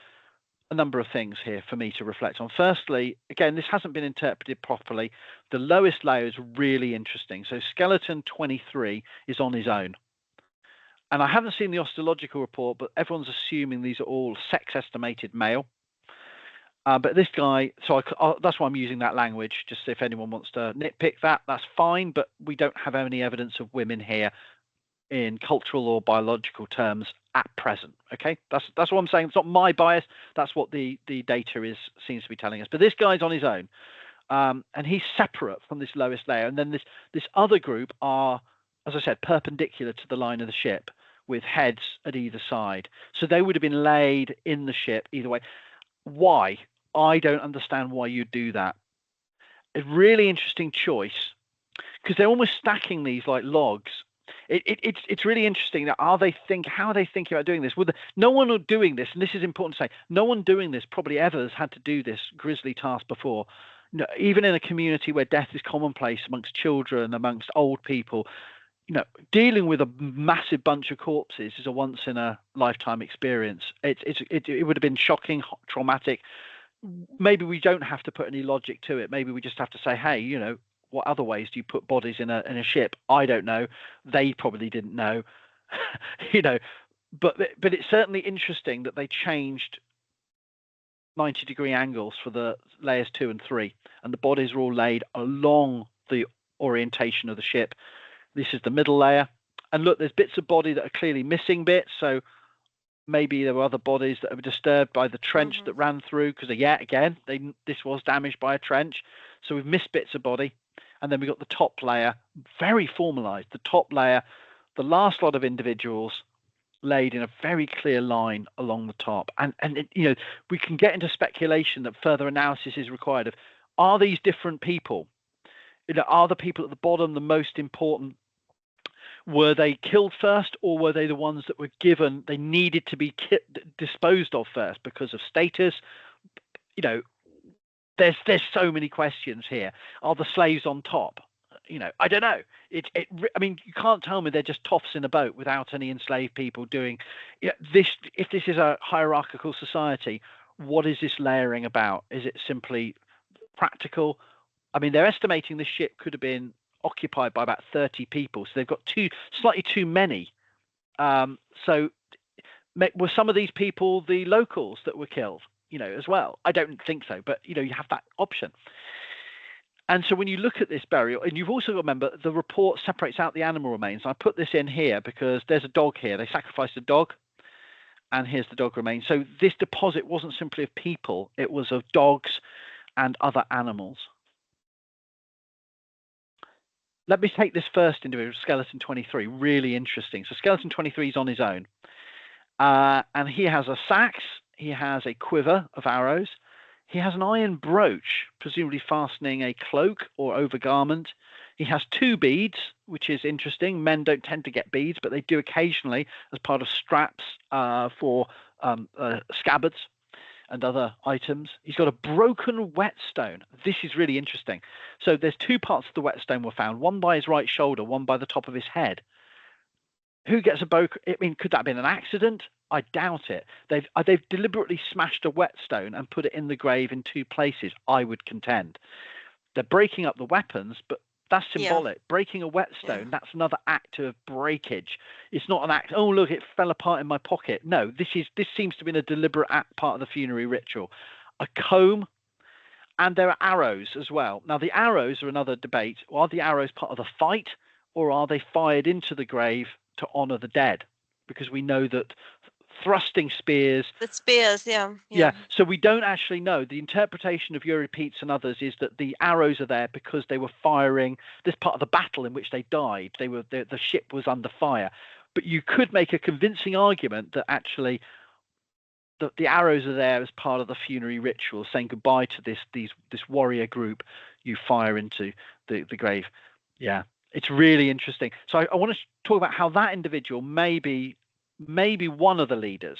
a number of things here for me to reflect on. Firstly, again, this hasn't been interpreted properly. The lowest layer is really interesting. So skeleton 23 is on his own. And I haven't seen the osteological report, but everyone's assuming these are all sex estimated male. But this guy, so that's why I'm using that language, just if anyone wants to nitpick that, that's fine, but we don't have any evidence of women here in cultural or biological terms at present. Okay, that's what I'm saying. It's not my bias. That's what the data seems to be telling us. But this guy's on his own, and he's separate from this lowest layer. And then this other group are, as I said, perpendicular to the line of the ship with heads at either side. So they would have been laid in the ship either way. Why? I don't understand why you do that. A really interesting choice, because they're almost stacking these like logs. It's really interesting. How are they thinking about doing this? No one doing this, and this is important to say, no one doing this probably ever has had to do this grisly task before. You know, even in a community where death is commonplace amongst children, amongst old people, you know, dealing with a massive bunch of corpses is a once in a lifetime experience. It would have been shocking, traumatic. Maybe we don't have to put any logic to it. Maybe we just have to say, hey, you know, what other ways do you put bodies in a ship? I don't know. They probably didn't know, you know. But it's certainly interesting that they changed 90-degree angles for the layers 2 and 3, and the bodies are all laid along the orientation of the ship. This is the middle layer, and look, there's bits of body that are clearly missing bits. So maybe there were other bodies that were disturbed by the trench that ran through, because this was damaged by a trench. So we've missed bits of body. And then we've got the top layer, very formalized. The top layer, the last lot of individuals laid in a very clear line along the top. And you know, we can get into speculation that further analysis is required of, are these different people? You know, are the people at the bottom the most important? Were they killed first, or were they the ones that were given, they needed to be disposed of first because of status? You know, there's so many questions here. Are the slaves on top? You know, I don't know. I mean, you can't tell me they're just toffs in a boat without any enslaved people doing, you know, this. If this is a hierarchical society, what is this layering about? Is it simply practical? I mean, they're estimating this ship could have been occupied by about 30 people, so they've got slightly too many. So were some of these people the locals that were killed, you know, as well? I don't think so, but you know, you have that option. And so when you look at this burial, and you've also got to remember, the report separates out the animal remains. I put this in here because there's a dog here. They sacrificed a dog, and here's the dog remains. So this deposit wasn't simply of people, it was of dogs and other animals. Let me take this first individual, skeleton 23, really interesting. So skeleton 23 is on his own. And he has a sax, he has a quiver of arrows, he has an iron brooch, presumably fastening a cloak or overgarment. He has 2 beads, which is interesting. Men don't tend to get beads, but they do occasionally as part of straps for scabbards and other items. He's got a broken whetstone. This is really interesting. So there's 2 parts of the whetstone were found, one by his right shoulder, one by the top of his head. Who gets a broken? I mean, could that have been an accident? I doubt it. They've deliberately smashed a whetstone and put it in the grave in 2 places, I would contend. They're breaking up the weapons, but that's symbolic. Yeah. Breaking a whetstone, that's another act of breakage. It's not an act, oh, look, it fell apart in my pocket. No, this seems to be a deliberate act, part of the funerary ritual. A comb, and there are arrows as well. Now, the arrows are another debate. Are the arrows part of the fight, or are they fired into the grave to honor the dead? Because we know that thrusting spears. The spears, yeah. So we don't actually know. The interpretation of Euripides and others is that the arrows are there because they were firing this part of the battle in which they died. The ship was under fire. But you could make a convincing argument that actually the arrows are there as part of the funerary ritual, saying goodbye to this warrior group you fire into the grave. Yeah, it's really interesting. So I want to talk about how that individual may be one of the leaders,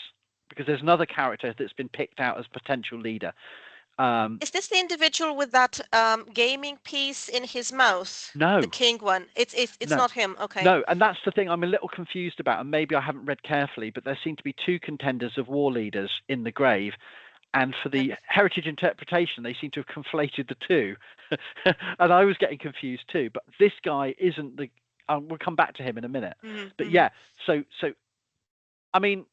because there's another character that's been picked out as potential leader. Is this the individual with that gaming piece in his mouth? No, the king one. It's no. Not him. Okay. No, and that's the thing I'm a little confused about, and maybe I haven't read carefully, but there seem to be 2 contenders of war leaders in the grave, And for the heritage interpretation, they seem to have conflated the two. And I was getting confused too. But this guy isn't the. We'll come back to him in a minute. But yeah, so I mean,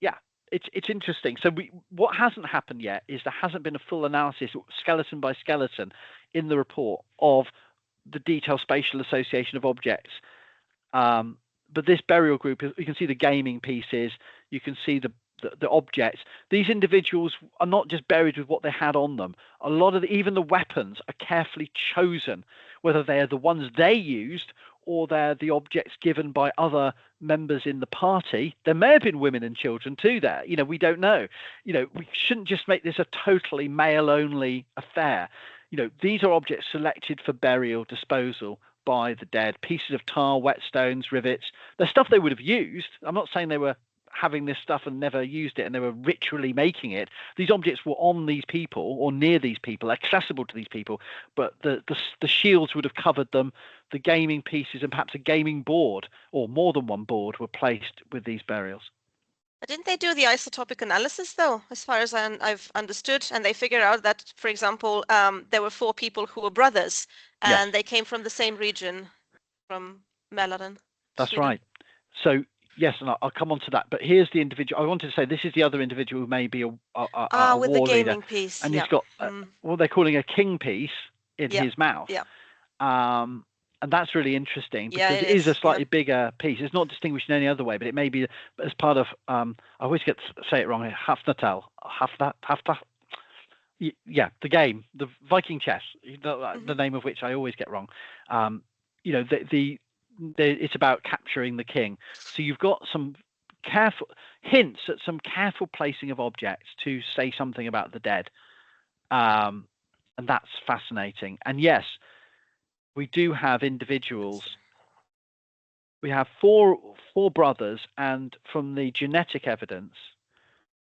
yeah, it's interesting. So what hasn't happened yet is there hasn't been a full analysis, skeleton by skeleton, in the report of the detailed spatial association of objects. But this burial group, you can see the gaming pieces, you can see the objects. These individuals are not just buried with what they had on them. A lot of even the weapons are carefully chosen, whether they are the ones they used or they're the objects given by other members in the party. There may have been women and children too there. We don't know. We shouldn't just make this a totally male-only affair. These are objects selected for burial, disposal by the dead. Pieces of tar, whetstones, rivets. They're stuff they would have used. I'm not saying they were having this stuff and never used it and they were ritually making it. These objects were on these people or near these people, accessible to these people, but the shields would have covered them. The gaming pieces and perhaps a gaming board or more than one board were placed with these burials. Didn't they do the isotopic analysis though, as far as I've understood, and they figured out that, for example, there were 4 people who were brothers and they came from the same region, from Mälaren. That's Sweden. Right. So yes, and I'll come on to that. But here's the individual. I wanted to say this is the other individual who may be a with war the gaming leader. piece, and he's got what they're calling a king piece in his mouth. Yeah. And that's really interesting because it is a slightly bigger piece. It's not distinguished in any other way, but it may be as part of. I always get to say it wrong here. Hafnatal. Yeah, the game, the Viking chess, the name of which I always get wrong. It's about capturing the king. So you've got some careful hints at some careful placing of objects to say something about the dead. And that's fascinating. And yes, we do have individuals. We have four brothers, and from the genetic evidence,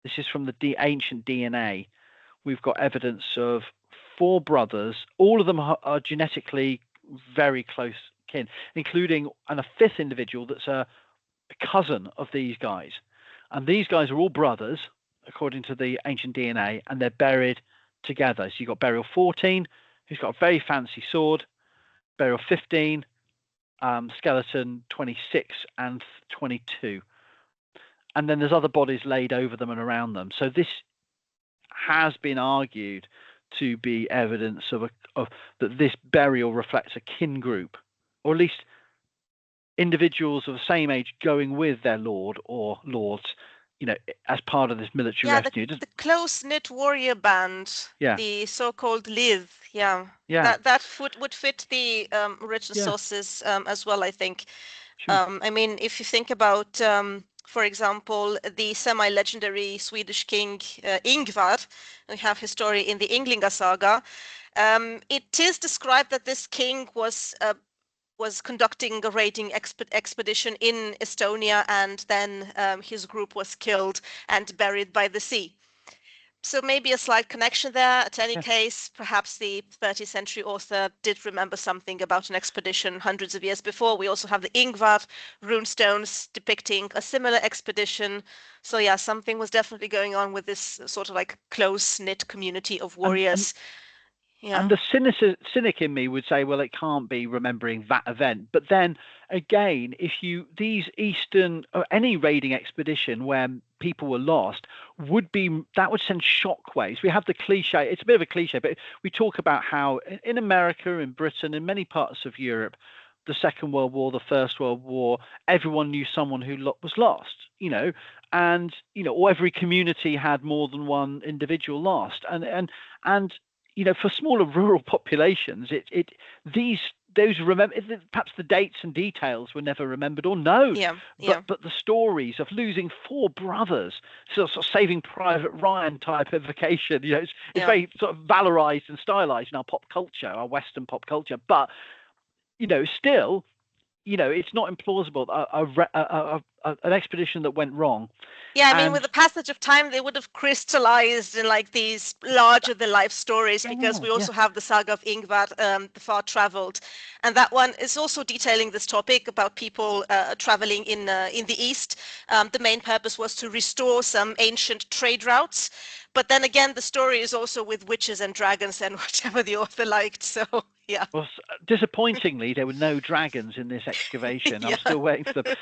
this is from the ancient DNA, we've got evidence of 4 brothers. All of them are genetically very close kin, including a 5th individual that's a cousin of these guys. And these guys are all brothers, according to the ancient DNA, and they're buried together. So you've got burial 14, who's got a very fancy sword, burial 15, skeleton 26 and 22. And then there's other bodies laid over them and around them. So this has been argued to be evidence of that this burial reflects a kin group, or at least individuals of the same age going with their lord or lords, as part of this military rescue. The close-knit warrior band, the so-called lith, that would fit the original sources as well, I think. Sure. I mean, if you think about, for example, the semi-legendary Swedish king Ingvar, we have his story in the Ynglinga saga. It is described that this king was conducting a raiding expedition in Estonia, and then his group was killed and buried by the sea. So maybe a slight connection there. At any case, perhaps the 30th century author did remember something about an expedition hundreds of years before. We also have the Ingvar runestones depicting a similar expedition. So yeah, something was definitely going on with this sort of like close-knit community of warriors. And the cynic in me would say, well, it can't be remembering that event. But then again, these Eastern or any raiding expedition where people were lost would send shockwaves. We have the cliche. It's a bit of a cliche, but we talk about how in America, in Britain, in many parts of Europe, the Second World War, the First World War, everyone knew someone who was lost, or every community had more than one individual lost. And for smaller rural populations, perhaps the dates and details were never remembered or known. But the stories of losing 4 brothers, sort of Saving Private Ryan type evocation, it's very sort of valorized and stylized in our pop culture, our Western pop culture. But still, it's not implausible an expedition that went wrong. Yeah, I mean, with the passage of time, they would have crystallized in like these larger-than-life stories, because we also have the saga of Ingvar, the far-traveled, and that one is also detailing this topic about people traveling in the east. The main purpose was to restore some ancient trade routes, But then again, the story is also with witches and dragons and whatever the author liked. So yeah. Well, disappointingly, there were no dragons in this excavation. Yeah. I'm still waiting for them.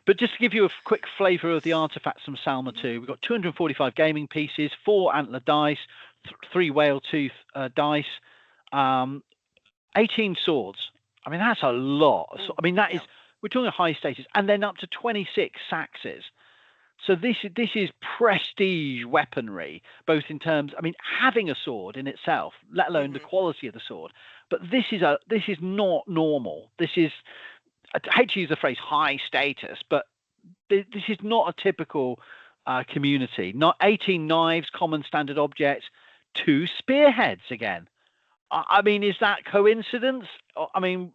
But just to give you a quick flavour of the artefacts from Salme II, we've got 245 gaming pieces, 4 antler dice, 3 whale tooth dice, 18 swords. I mean, that's a lot. So, I mean, that is, we're talking high status, and then up to 26 saxes. So this is prestige weaponry, both in terms, I mean, having a sword in itself, let alone the quality of the sword. But this is not normal. This is, I hate to use the phrase high status, but this is not a typical community. Not 18 knives, common standard objects, 2 spearheads again. I mean, is that coincidence? I mean,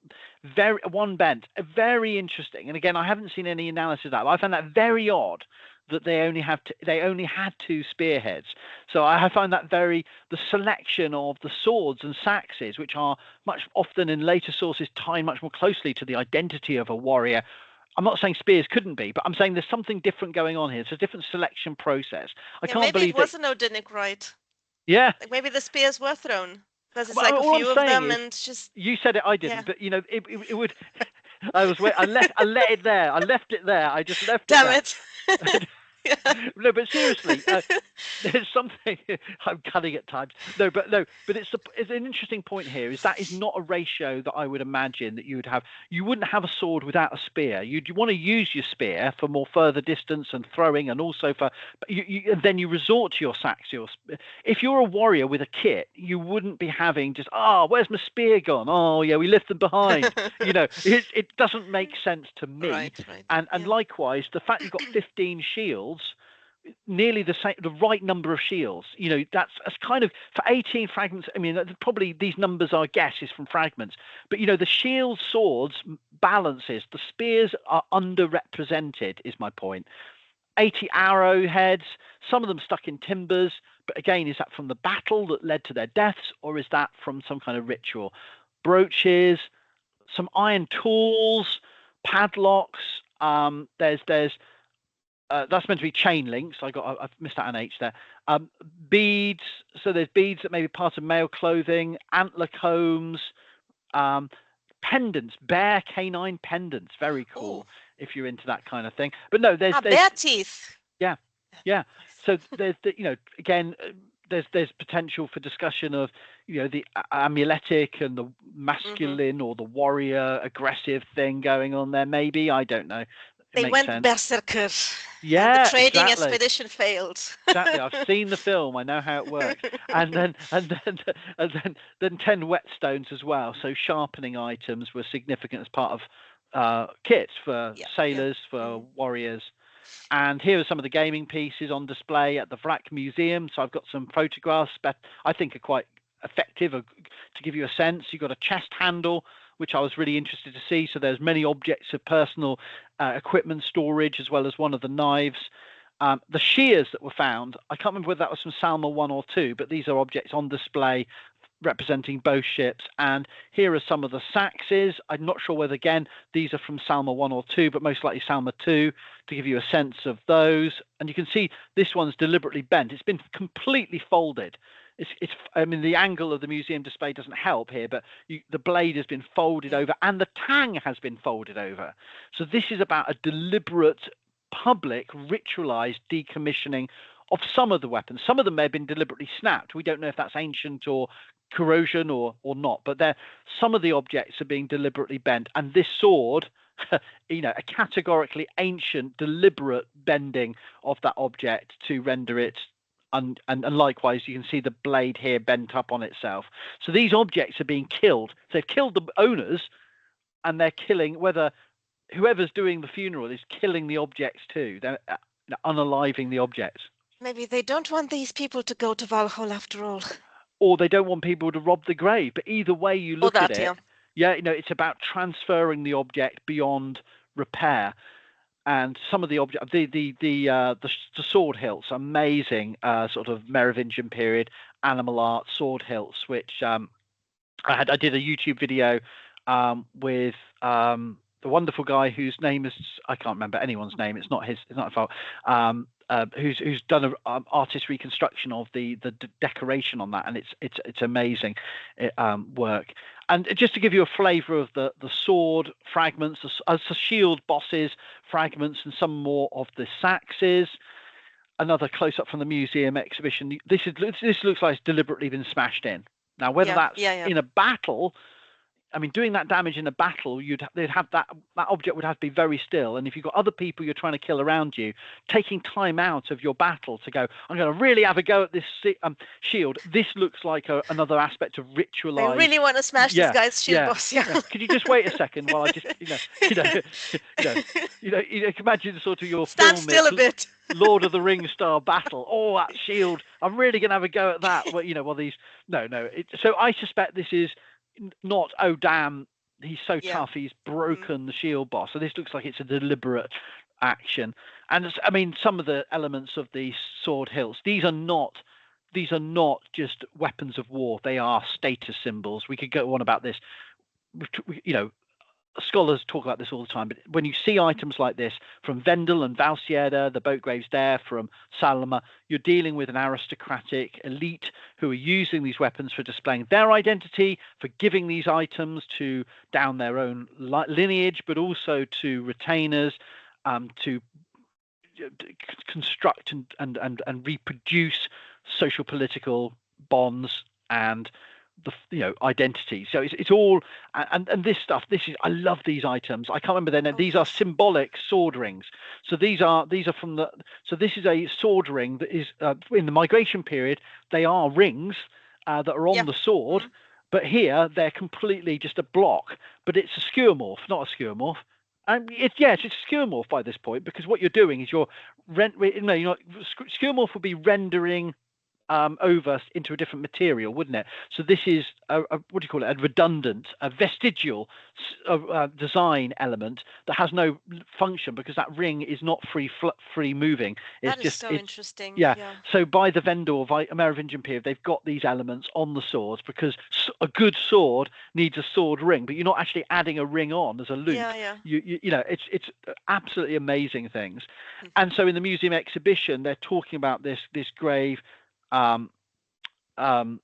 one bent, very interesting. And again, I haven't seen any analysis of that, but I found that very odd that they only had 2 spearheads. So I find that the selection of the swords and saxes, which are much often in later sources tied much more closely to the identity of a warrior. I'm not saying spears couldn't be, but I'm saying there's something different going on here. It's a different selection process. I can't believe it was an Odinic rite. Yeah. Like maybe the spears were thrown. Because it's Well, like a few of them, and just you said it, I didn't, but you know, it would. I let it there. I left it there. I just left damn it. it. No, but seriously, there's something. I'm cutting at times. No, but it's an interesting point here. Is that is not a ratio that I would imagine that you would have. You wouldn't have a sword without a spear. You'd want to use your spear for more further distance and throwing, and also for. Then you resort to your sax. If you're a warrior with a kit, you wouldn't be having just where's my spear gone? Oh yeah, we left them behind. You know, it doesn't make sense to me. Right. And likewise, the fact you've got 15 shields. Nearly the same, the right number of shields. You know, that's kind of for 18 fragments. I mean, probably these numbers are guesses from fragments, but you know, the shield swords balances. The spears are underrepresented. Is my point. 80 arrowheads, some of them stuck in timbers. But again, is that from the battle that led to their deaths, or is that from some kind of ritual? Brooches, some iron tools, padlocks. There's that's meant to be chain links. I've missed out an H there. Beads. So there's beads that may be part of male clothing. Antler combs. Pendants. Bear canine pendants. Very cool. If you're into that kind of thing. But no, there's bear teeth. Yeah. So there's again. There's potential for discussion of the amuletic and the masculine or the warrior aggressive thing going on there. Maybe, I don't know. They went berserker. Yeah, the trading exactly. expedition failed. Exactly. I've seen the film. I know how it works. And then 10 whetstones as well. So sharpening items were significant as part of kits for sailors, for warriors. And here are some of the gaming pieces on display at the Vrak Museum. So I've got some photographs that I think are quite effective to give you a sense. You've got a chest handle, which I was really interested to see. So there's many objects of personal equipment storage, as well as one of the knives. The shears that were found, I can't remember whether that was from Salme I or II, but these are objects on display representing both ships. And here are some of the saxes. I'm not sure whether, again, these are from Salme I or II, but most likely Salme II, to give you a sense of those. And you can see this one's deliberately bent. It's been completely folded. I mean, the angle of the museum display doesn't help here, but the blade has been folded over and the tang has been folded over. So this is about a deliberate, public, ritualized decommissioning of some of the weapons. Some of them may have been deliberately snapped. We don't know if that's ancient or corrosion or not, but some of the objects are being deliberately bent. And this sword, a categorically ancient, deliberate bending of that object to render it. And likewise, you can see the blade here bent up on itself. So these objects are being killed. So they've killed the owners, and they're killing whoever's doing the funeral is killing the objects too. They're unaliving the objects. Maybe they don't want these people to go to Valhalla after all. Or they don't want people to rob the grave. But either way you look at it, it's about transferring the object beyond repair. And some of the objects, the sword hilts, amazing sort of Merovingian period animal art sword hilts, which I did a YouTube video with the wonderful guy whose name is, I can't remember anyone's name. It's not a fault. who's done an artist reconstruction of the decoration on that, and it's amazing work. And just to give you a flavour of the sword fragments, the shield bosses fragments, and some more of the saxes. Another close up from the museum exhibition. This looks like it's deliberately been smashed in. Now, whether that's in a battle, I mean, doing that damage in a battle, they'd have that object would have to be very still. And if you've got other people you're trying to kill around you, taking time out of your battle to go, I'm going to really have a go at this shield. This looks like another aspect of ritualized. I really want to smash this guy's shield boss. Yeah. Could you just wait a second while I just, imagine sort of your stand still a bit. Lord of the Rings style battle. Oh, that shield! I'm really going to have a go at that. Well, while these. No. So I suspect this is not, oh damn, he's so tough, he's broken the shield boss. So this looks like it's a deliberate action. And I mean, some of the elements of the sword hilts, these are not just weapons of war. They are status symbols. We could go on about this. Scholars talk about this all the time, but when you see items like this from Vendel and Valsieda, the boat graves there from Salme, you're dealing with an aristocratic elite who are using these weapons for displaying their identity, for giving these items to down their own lineage, but also to retainers, to construct and reproduce social political bonds and the identity. So it's all and this stuff. I love these items. I can't remember their name. These are symbolic sword rings. So these are from the. So this is a sword ring that is in the migration period. They are rings that are on the sword, but here they're completely just a block. But it's a skeuomorph, not a skeuomorph. It's a skeuomorph by this point, because what you're doing is skeuomorph would be rendering over into a different material, wouldn't it? So this is a redundant, a vestigial design element that has no function, because that ring is not free moving. It's so interesting. Yeah. So by the Vendel Merovingian period, they've got these elements on the swords, because a good sword needs a sword ring, but you're not actually adding a ring on as a loop. It's absolutely amazing things. And so in the museum exhibition, they're talking about this grave of a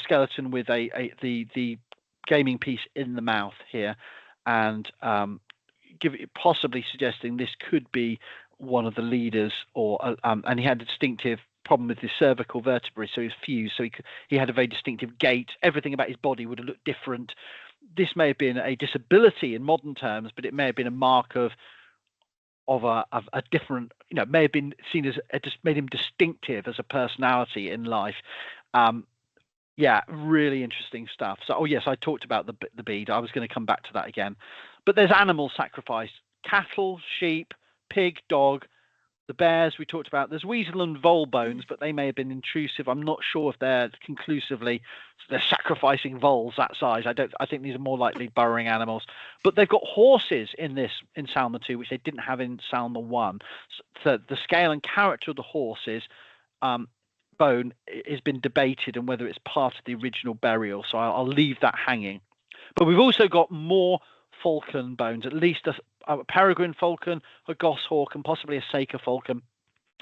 skeleton with the gaming piece in the mouth here, and possibly suggesting this could be one of the leaders, or and he had a distinctive problem with his cervical vertebrae, so he was fused, so he had a very distinctive gait. Everything about his body would have looked different. This may have been a disability in modern terms, but it may have been a mark of a different, may have been seen as just made him distinctive as a personality in life. Really interesting stuff. So, yes, I talked about the bead. I was going to come back to that again. But there's animal sacrifice: cattle, sheep, pig, dog. The bears we talked about. There's weasel and vole bones, but they may have been intrusive. I'm not sure if they're sacrificing voles that size. I think these are more likely burrowing animals. But they've got horses in Salme II, which they didn't have in Salme I. So the scale and character of the horses bone has been debated, and whether it's part of the original burial. So I'll leave that hanging. But we've also got more falcon bones, at least a peregrine falcon, a goshawk, and possibly a saker falcon,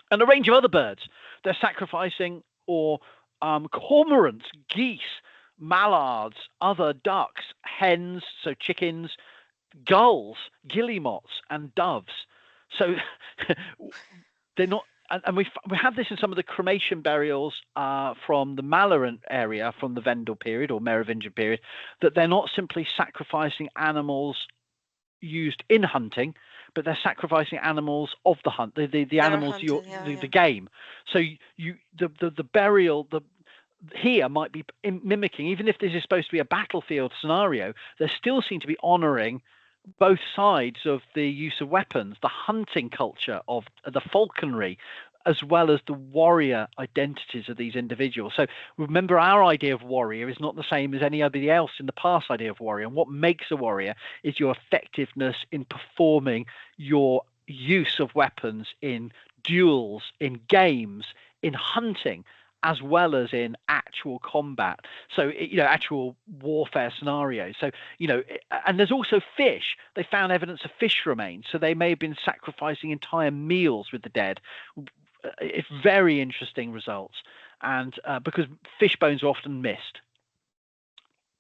and a range of other birds. They're sacrificing cormorants, geese, mallards, other ducks, hens, so chickens, gulls, guillemots, and doves. So they're not. And we have this in some of the cremation burials from the Malaran area, from the Vendel period or Merovingian period, that they're not simply sacrificing animals used in hunting, but they're sacrificing animals of the hunt, the animals, the game. So the burial here might be mimicking, even if this is supposed to be a battlefield scenario, they still seem to be honouring both sides of the use of weapons, the hunting culture of the falconry, as well as the warrior identities of these individuals. So remember, our idea of warrior is not the same as anybody else in the past idea of warrior. And what makes a warrior is your effectiveness in performing your use of weapons in duels, in games, in hunting. as well as in actual combat. So, actual warfare scenarios. So, and there's also fish. They found evidence of fish remains. So they may have been sacrificing entire meals with the dead. It's very interesting results. And because fish bones are often missed.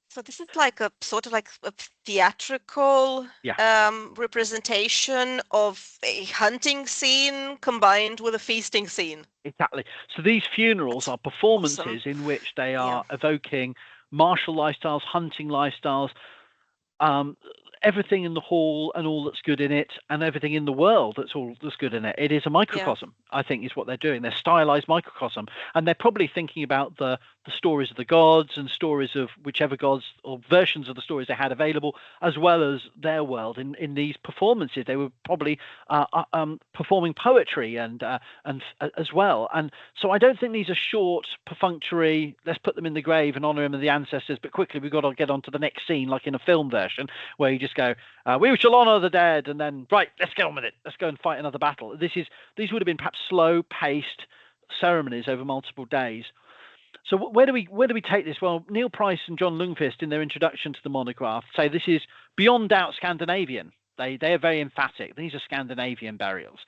So this is like a sort of like a theatrical Yeah. representation of a hunting scene combined with a feasting scene. Exactly. So these funerals That's are performances awesome. in which they Yeah. are evoking martial lifestyles, hunting lifestyles, um, everything in the hall and all that's good in it, and everything in the world that's good in it. It is a Yeah. microcosm, I think, is what they're doing. They're stylized microcosm, and they're probably thinking about the stories of the gods and stories of whichever gods or versions of the stories they had available, as well as their world. In these performances, they were probably performing poetry and as well. And so I don't think these are short, perfunctory. Let's put them in the grave and honor them as the ancestors, but quickly we've got to get on to the next scene, like in a film version, where you just go, we shall honor the dead, and then right, let's get on with it. Let's go and fight another battle. These would have been perhaps slow-paced ceremonies over multiple days. So where do we take this? Well, Neil Price and John Lundqvist, in their introduction to the monograph, say this is beyond doubt Scandinavian. They are very emphatic. These are Scandinavian burials,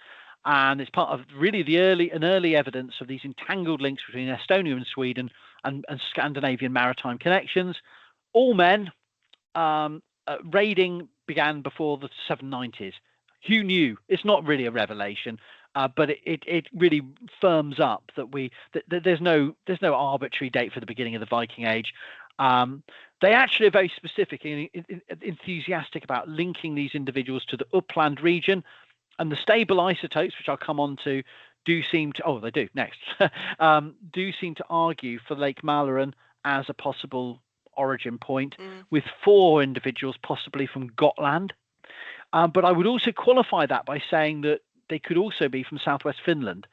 and it's part of really early evidence of these entangled links between Estonia and Sweden and Scandinavian maritime connections. All men. Raiding began before the 790s. Who knew? It's not really a revelation, but it really firms up that there's no arbitrary date for the beginning of the Viking Age. They actually are very specific and enthusiastic about linking these individuals to the upland region, and the stable isotopes, which I'll come on to, do seem to argue for Lake Mälaren as a possible origin point, with 4 individuals possibly from Gotland. But I would also qualify that by saying that they could also be from southwest Finland.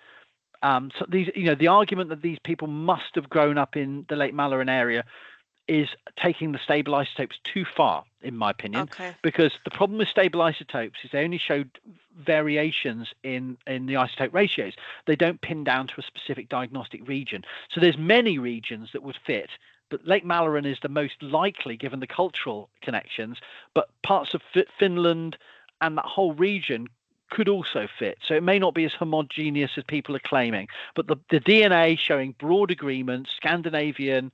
So these, the argument that these people must have grown up in the Lake Mälaren area is taking the stable isotopes too far, in my opinion. Okay. Because the problem with stable isotopes is they only showed variations in the isotope ratios. They don't pin down to a specific diagnostic region. So there's many regions that would fit, but Lake Mälaren is the most likely given the cultural connections, but parts of Finland and that whole region could also fit. So it may not be as homogeneous as people are claiming, but the DNA showing broad agreement, Scandinavian,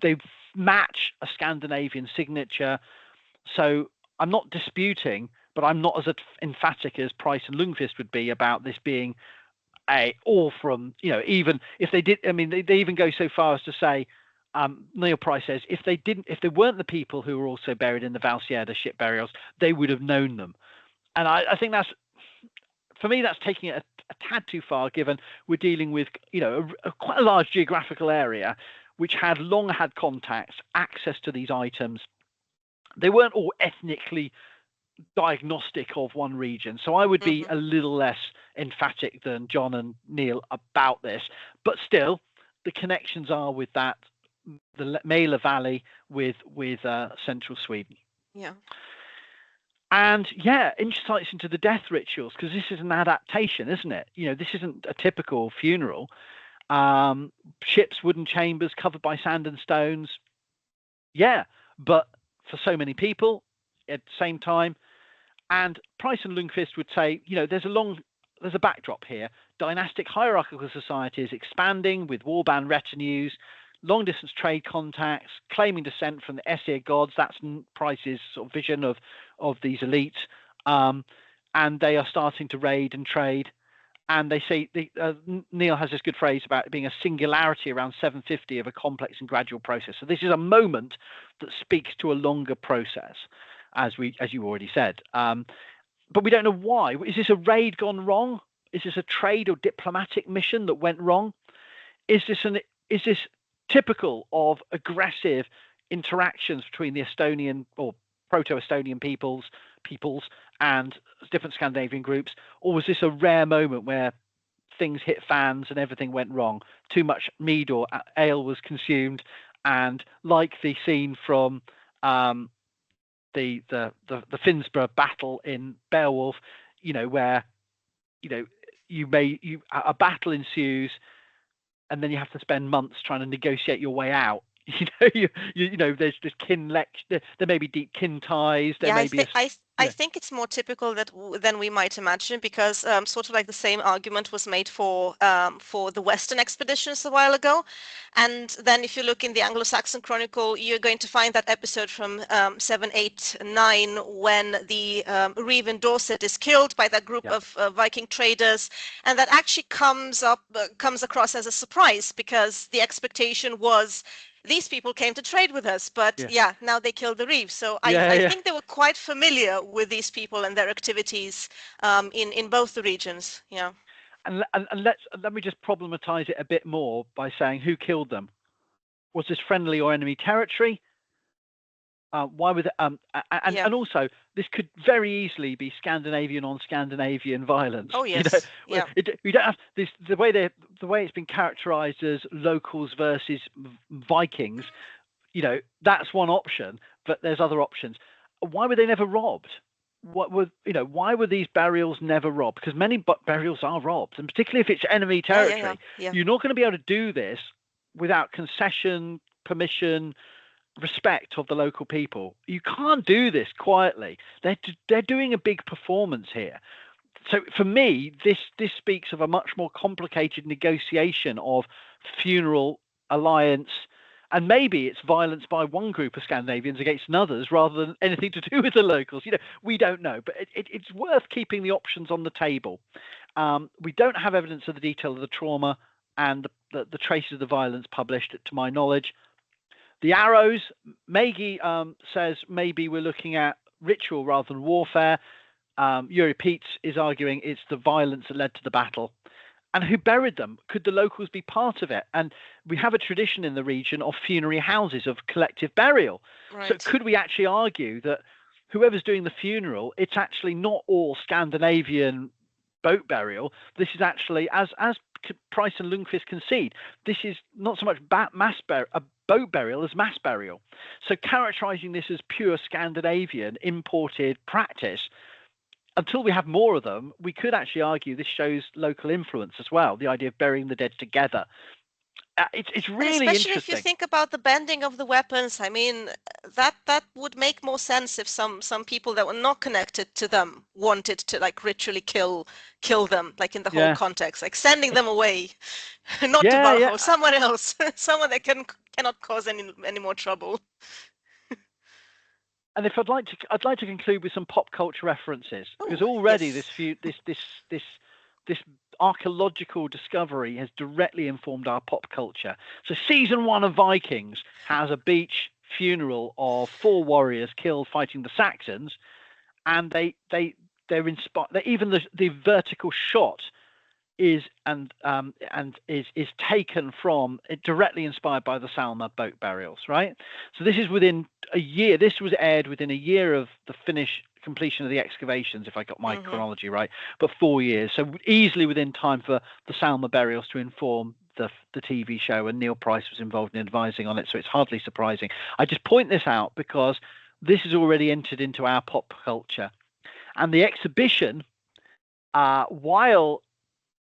they match a Scandinavian signature. So I'm not disputing, but I'm not as emphatic as Price and Lundqvist would be about this being all from, even if they did, I mean, they even go so far as to say, Neil Price says, if they weren't the people who were also buried in the Valsierda ship burials, they would have known them. And I think for me, that's taking it a tad too far, given we're dealing with, quite a large geographical area, which had long had contacts, access to these items. They weren't all ethnically diagnostic of one region. So I would be a little less emphatic than John and Neil about this. But still, the connections are with the Mälar Valley with central Sweden. Yeah. And insights into the death rituals, because this is an adaptation, isn't it? This isn't a typical funeral. Ships, wooden chambers covered by sand and stones. Yeah, but for so many people at the same time. And Price and Lundqvist would say, there's a backdrop here. Dynastic hierarchical societies expanding with warband retinues, long-distance trade contacts, claiming descent from the Aesir gods. That's Price's sort of vision of these elites. And they are starting to raid and trade. And they say, Neil has this good phrase about it being a singularity around 750 of a complex and gradual process. So this is a moment that speaks to a longer process, as you already said. But we don't know why. Is this a raid gone wrong? Is this a trade or diplomatic mission that went wrong? Is this typical of aggressive interactions between the Estonian or Proto-Estonian peoples and different Scandinavian groups, or was this a rare moment where things hit fans and everything went wrong? Too much mead or ale was consumed, and like the scene from the Finnsborough battle in Beowulf, where a battle ensues, and then you have to spend months trying to negotiate your way out. There's there may be deep kin ties. There Yeah, may be I think it's more typical than we might imagine, because sort of like the same argument was made for the Western expeditions a while ago, and then if you look in the Anglo-Saxon Chronicle, you're going to find that episode from 7, 8, 9 when the reeve in Dorset is killed by that group of Viking traders, and that actually comes across as a surprise, because the expectation was these people came to trade with us, but now they killed the reef. So I think they were quite familiar with these people and their activities in both the regions. Yeah. And let me just problematize it a bit more by saying, who killed them? Was this friendly or enemy territory? Why would and also this could very easily be Scandinavian on Scandinavian violence. Oh yes, we don't have this the way it's been characterized as locals versus Vikings. That's one option, but there's other options. Why were they never robbed? Why were these burials never robbed? Because many burials are robbed, and particularly if it's enemy territory, you're not going to be able to do this without concession, permission, respect of the local people. You can't do this quietly. They're doing a big performance here. So for me, this speaks of a much more complicated negotiation of funeral, alliance, and maybe it's violence by one group of Scandinavians against others rather than anything to do with the locals. We don't know, but it's worth keeping the options on the table. We don't have evidence of the detail of the trauma and the traces of the violence published, to my knowledge. The arrows, Maggie says maybe we're looking at ritual rather than warfare. Yuri Peets is arguing it's the violence that led to the battle. And who buried them? Could the locals be part of it? And we have a tradition in the region of funerary houses, of collective burial. Right. So could we actually argue that whoever's doing the funeral, it's actually not all Scandinavian boat burial? This is actually, as Price and Lundqvist concede, this is not so much boat burial as mass burial. So characterizing this as pure Scandinavian imported practice, until we have more of them, we could actually argue this shows local influence as well, the idea of burying the dead together. It's really especially interesting. If you think about the bending of the weapons, I mean, that would make more sense if some people that were not connected to them wanted to like ritually kill them, like in the whole context, like sending them away, not to Valhalla, someone else, someone that cannot cause any more trouble. And if I'd like to conclude with some pop culture references, because already this archaeological discovery has directly informed our pop culture. So season 1 of Vikings has a beach funeral of 4 warriors killed fighting the Saxons, and they're inspired. Even the vertical shot is taken from it, directly inspired by the Salme boat burials, right? So this is within a year. This was aired within a year of the completion of the excavations, if I got my chronology right, but 4 years. So easily within time for the Salme burials to inform the TV show, and Neil Price was involved in advising on it, so it's hardly surprising. I just point this out because this has already entered into our pop culture. And the exhibition, while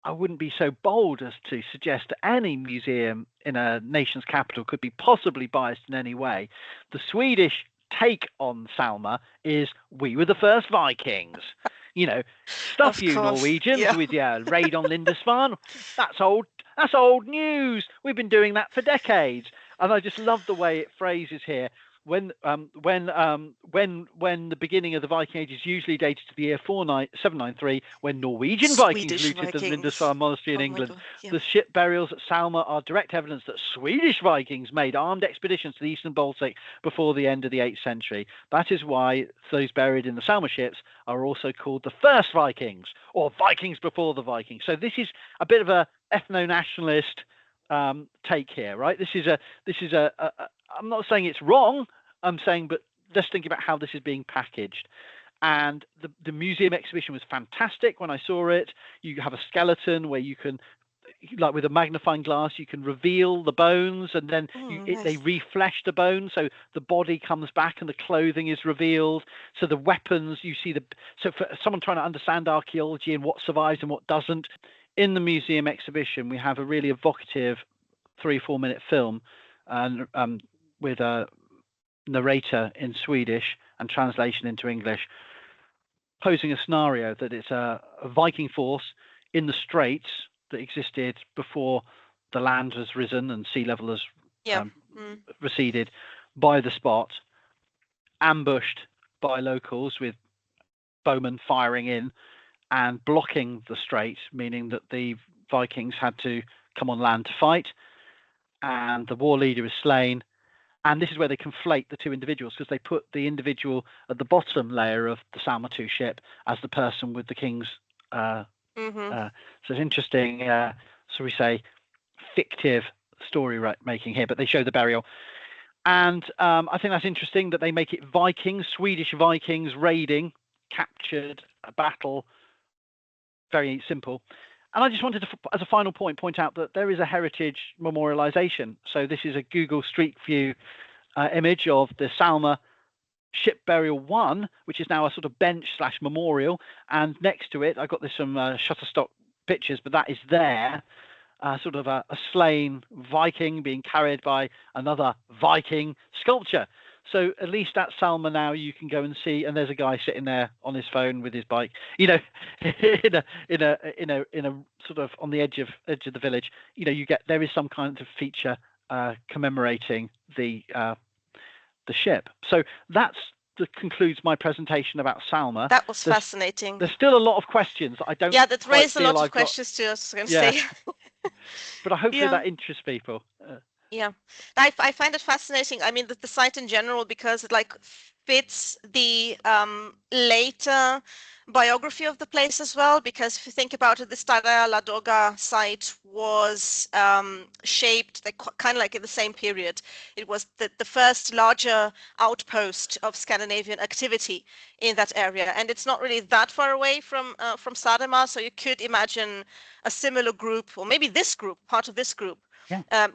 I wouldn't be so bold as to suggest that any museum in a nation's capital could be possibly biased in any way, the Swedish take on Salme is we were the first Vikings. Stuff you Norwegians with your raid on Lindisfarne. That's old news. We've been doing that for decades. And I just love the way it phrases here. When the beginning of the Viking Age is usually dated to the year 793, when Norwegian Vikings looted the Lindisfarne Monastery in England. The ship burials at Salme are direct evidence that Swedish Vikings made armed expeditions to the Eastern Baltic before the end of the 8th century. That is why those buried in the Salme ships are also called the first Vikings, or Vikings before the Vikings. So this is a bit of a ethno-nationalist take here, right? This is a I'm not saying it's wrong. I'm saying, but let's think about how this is being packaged. And the museum exhibition was fantastic when I saw it. You have a skeleton where you can, like with a magnifying glass, you can reveal the bones, and then they reflesh the bones, so the body comes back and the clothing is revealed. So the weapons, you see so for someone trying to understand archaeology and what survives and what doesn't, in the museum exhibition, we have a really evocative 3-4 minute film with a narrator in Swedish and translation into English, posing a scenario that it's a Viking force in the straits that existed before the land has risen and sea level has receded by the spot, ambushed by locals with bowmen firing in and blocking the strait, meaning that the Vikings had to come on land to fight, and the war leader is slain. And this is where they conflate the two individuals, because they put the individual at the bottom layer of the Salme II ship as the person with the king's. So it's interesting, so we say, fictive story making here, but they show the burial. And I think that's interesting that they make it Vikings, Swedish Vikings raiding, captured, a battle, very simple. And I just wanted to, as a final point out that there is a heritage memorialization. So this is a Google Street View image of the Salme Ship Burial 1, which is now a sort of bench/memorial. And next to it, I got this some Shutterstock pictures, but that is there, sort of a slain Viking being carried by another Viking sculpture. So at least at Salme now you can go and see, and there's a guy sitting there on his phone with his bike, in a sort of on the edge of the village. There is some kind of feature commemorating the ship. So that concludes my presentation about Salme. That was fascinating. There's still a lot of questions that I don't. Yeah, that raised a lot of questions too. I was going to say. But hopefully that interests people. Yeah, I find it fascinating. I mean, the site in general, because it fits the later biography of the place as well. Because if you think about it, the Stara Ladoga site was shaped kind of like in the same period. It was the first larger outpost of Scandinavian activity in that area, and it's not really that far away from Saarema. So you could imagine a similar group, or maybe this group, part of this group.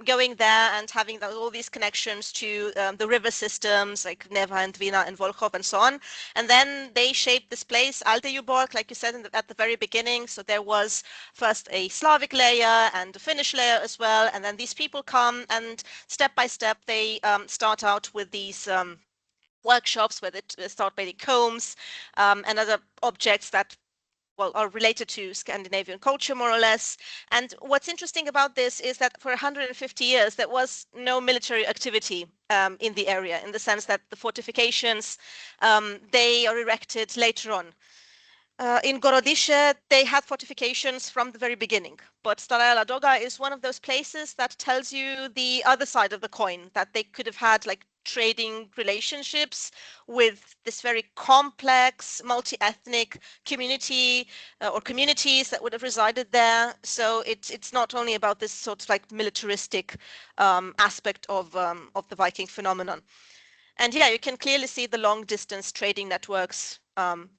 Going there and having all these connections to the river systems like Neva and Dvina and Volkhov and so on. And then they shaped this place, Altejuborg, like you said at the very beginning. So there was first a Slavic layer and a Finnish layer as well. And then these people come and step by step, they start out with these workshops where they start making combs and other objects that are related to Scandinavian culture, more or less. And what's interesting about this is that for 150 years, there was no military activity in the area, in the sense that the fortifications, they are erected later on. In Gorodice, they had fortifications from the very beginning, but Stara Ladoga is one of those places that tells you the other side of the coin, that they could have had trading relationships with this very complex multi-ethnic community or communities that would have resided there. So it's not only about this sort of militaristic aspect of the Viking phenomenon. And yeah, you can clearly see the long distance trading networks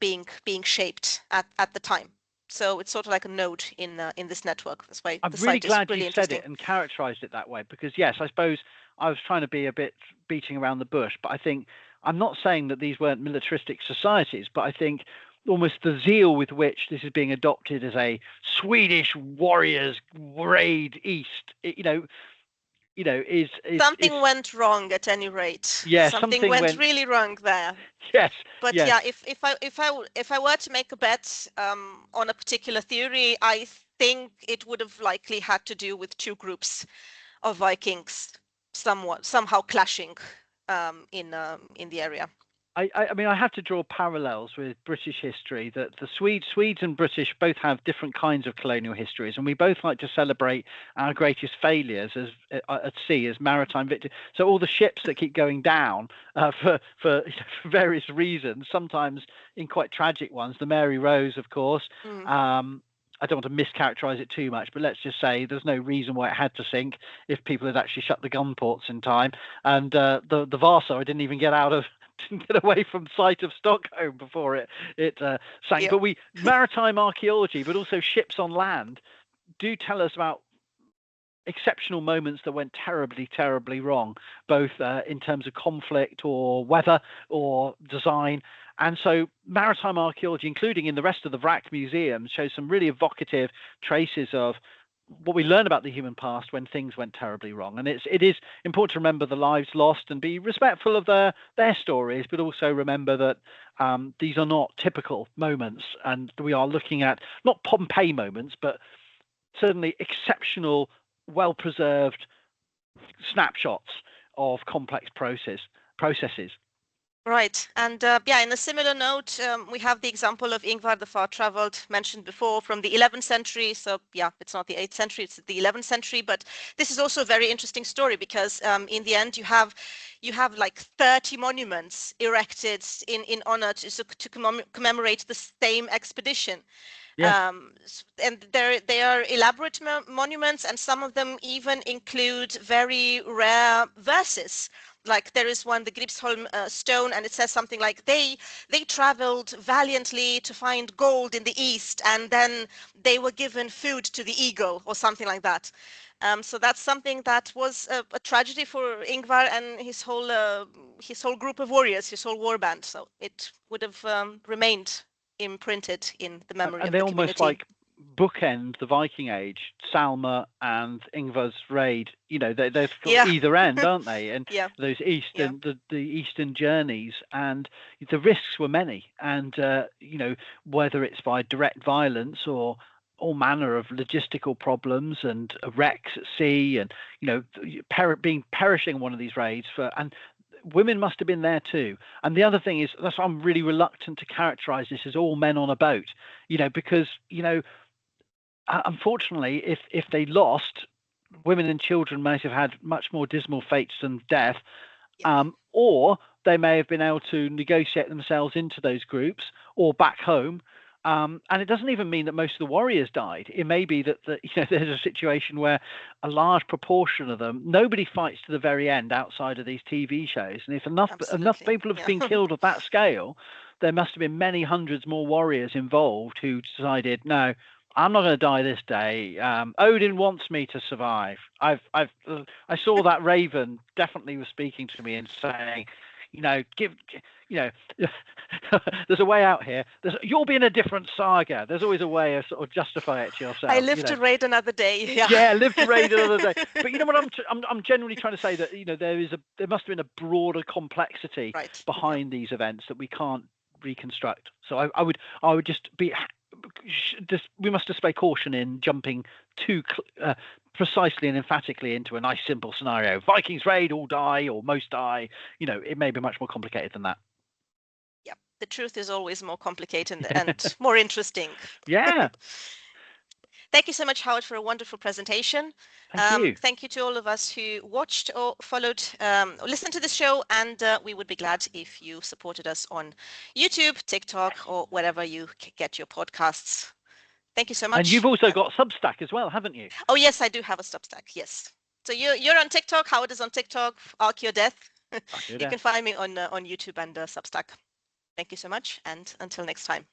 being shaped at the time. So it's sort of like a node in this network. That's why I'm really glad you said it and characterized it that way, because yes, I suppose I was trying to be a bit beating around the bush, but I think I'm not saying that these weren't militaristic societies, but I think almost the zeal with which this is being adopted as a Swedish warriors raid east, is something went wrong at any rate. Yeah, something went really wrong there. Yes. But yes. Yeah, if I were to make a bet on a particular theory, I think it would have likely had to do with two groups of Vikings somehow clashing in the area. I mean, I have to draw parallels with British history, that the Swedes and British both have different kinds of colonial histories, and we both like to celebrate our greatest failures as at sea as maritime victories. So all the ships that keep going down for various reasons, sometimes in quite tragic ones. The Mary Rose, of course. I don't want to mischaracterize it too much, but let's just say there's no reason why it had to sink if people had actually shut the gun ports in time. And the Vasa, I didn't even get away from sight of Stockholm before it sank. Yeah. But maritime archaeology, but also ships on land, do tell us about exceptional moments that went terribly, terribly wrong, both in terms of conflict or weather or design. And so maritime archaeology, including in the rest of the Wrack Museum, shows some really evocative traces of what we learn about the human past when things went terribly wrong. And it is important to remember the lives lost and be respectful of their stories, but also remember that these are not typical moments, and we are looking at not Pompeii moments, but certainly exceptional, well-preserved snapshots of complex processes. Right. And in a similar note, we have the example of Ingvar the Far-Traveled mentioned before from the 11th century. So it's not the 8th century, it's the 11th century. But this is also a very interesting story because in the end, you have like 30 monuments erected in honor to commemorate the same expedition. Yeah. And they are elaborate monuments, and some of them even include very rare verses. Like there is one, the Gripsholm stone, and it says something like they traveled valiantly to find gold in the east, and then they were given food to the eagle, or something like that. So that's something that was a tragedy for Ingvar and his whole group of warriors, his whole war band. So it would have remained imprinted in the memory And of they the almost community. like bookend the Viking-age, Salme and Ingvar's raid. They've got either end, aren't they? And those eastern, the eastern journeys, and the risks were many. And whether it's by direct violence or all manner of logistical problems and wrecks at sea, and perishing in one of these raids and women must have been there too. And the other thing is, that's why I'm really reluctant to characterize this as all men on a boat, because unfortunately, if they lost, women and children might have had much more dismal fates than death, or they may have been able to negotiate themselves into those groups or back home. And it doesn't even mean that most of the warriors died. It may be that there's a situation where a large proportion of them, nobody fights to the very end outside of these TV shows. And if enough people have been killed at that scale, there must have been many hundreds more warriors involved who decided, no, I'm not going to die this day. Odin wants me to survive. I saw that raven definitely was speaking to me and saying, there's a way out here. You'll be in a different saga. There's always a way of sort of justify it to yourself. I live to raid another day. Yeah, live to raid another day. But you know what I'm generally trying to say, that there must have been a broader complexity behind these events that we can't reconstruct. So I would we must display caution in jumping too precisely and emphatically into a nice simple scenario. Vikings raid, all die or most die. It may be much more complicated than that. Yeah, the truth is always more complicated and more interesting. Yeah. Thank you so much, Howard, for a wonderful presentation. Thank you. Thank you to all of us who watched or followed or listened to this show, and we would be glad if you supported us on YouTube, TikTok, or wherever you get your podcasts. Thank you so much. And you've also got Substack as well, haven't you? Oh, yes, I do have a Substack, yes. So you're on TikTok, Howard is on TikTok, Archaeodeath. You can find me on YouTube and Substack. Thank you so much, and until next time.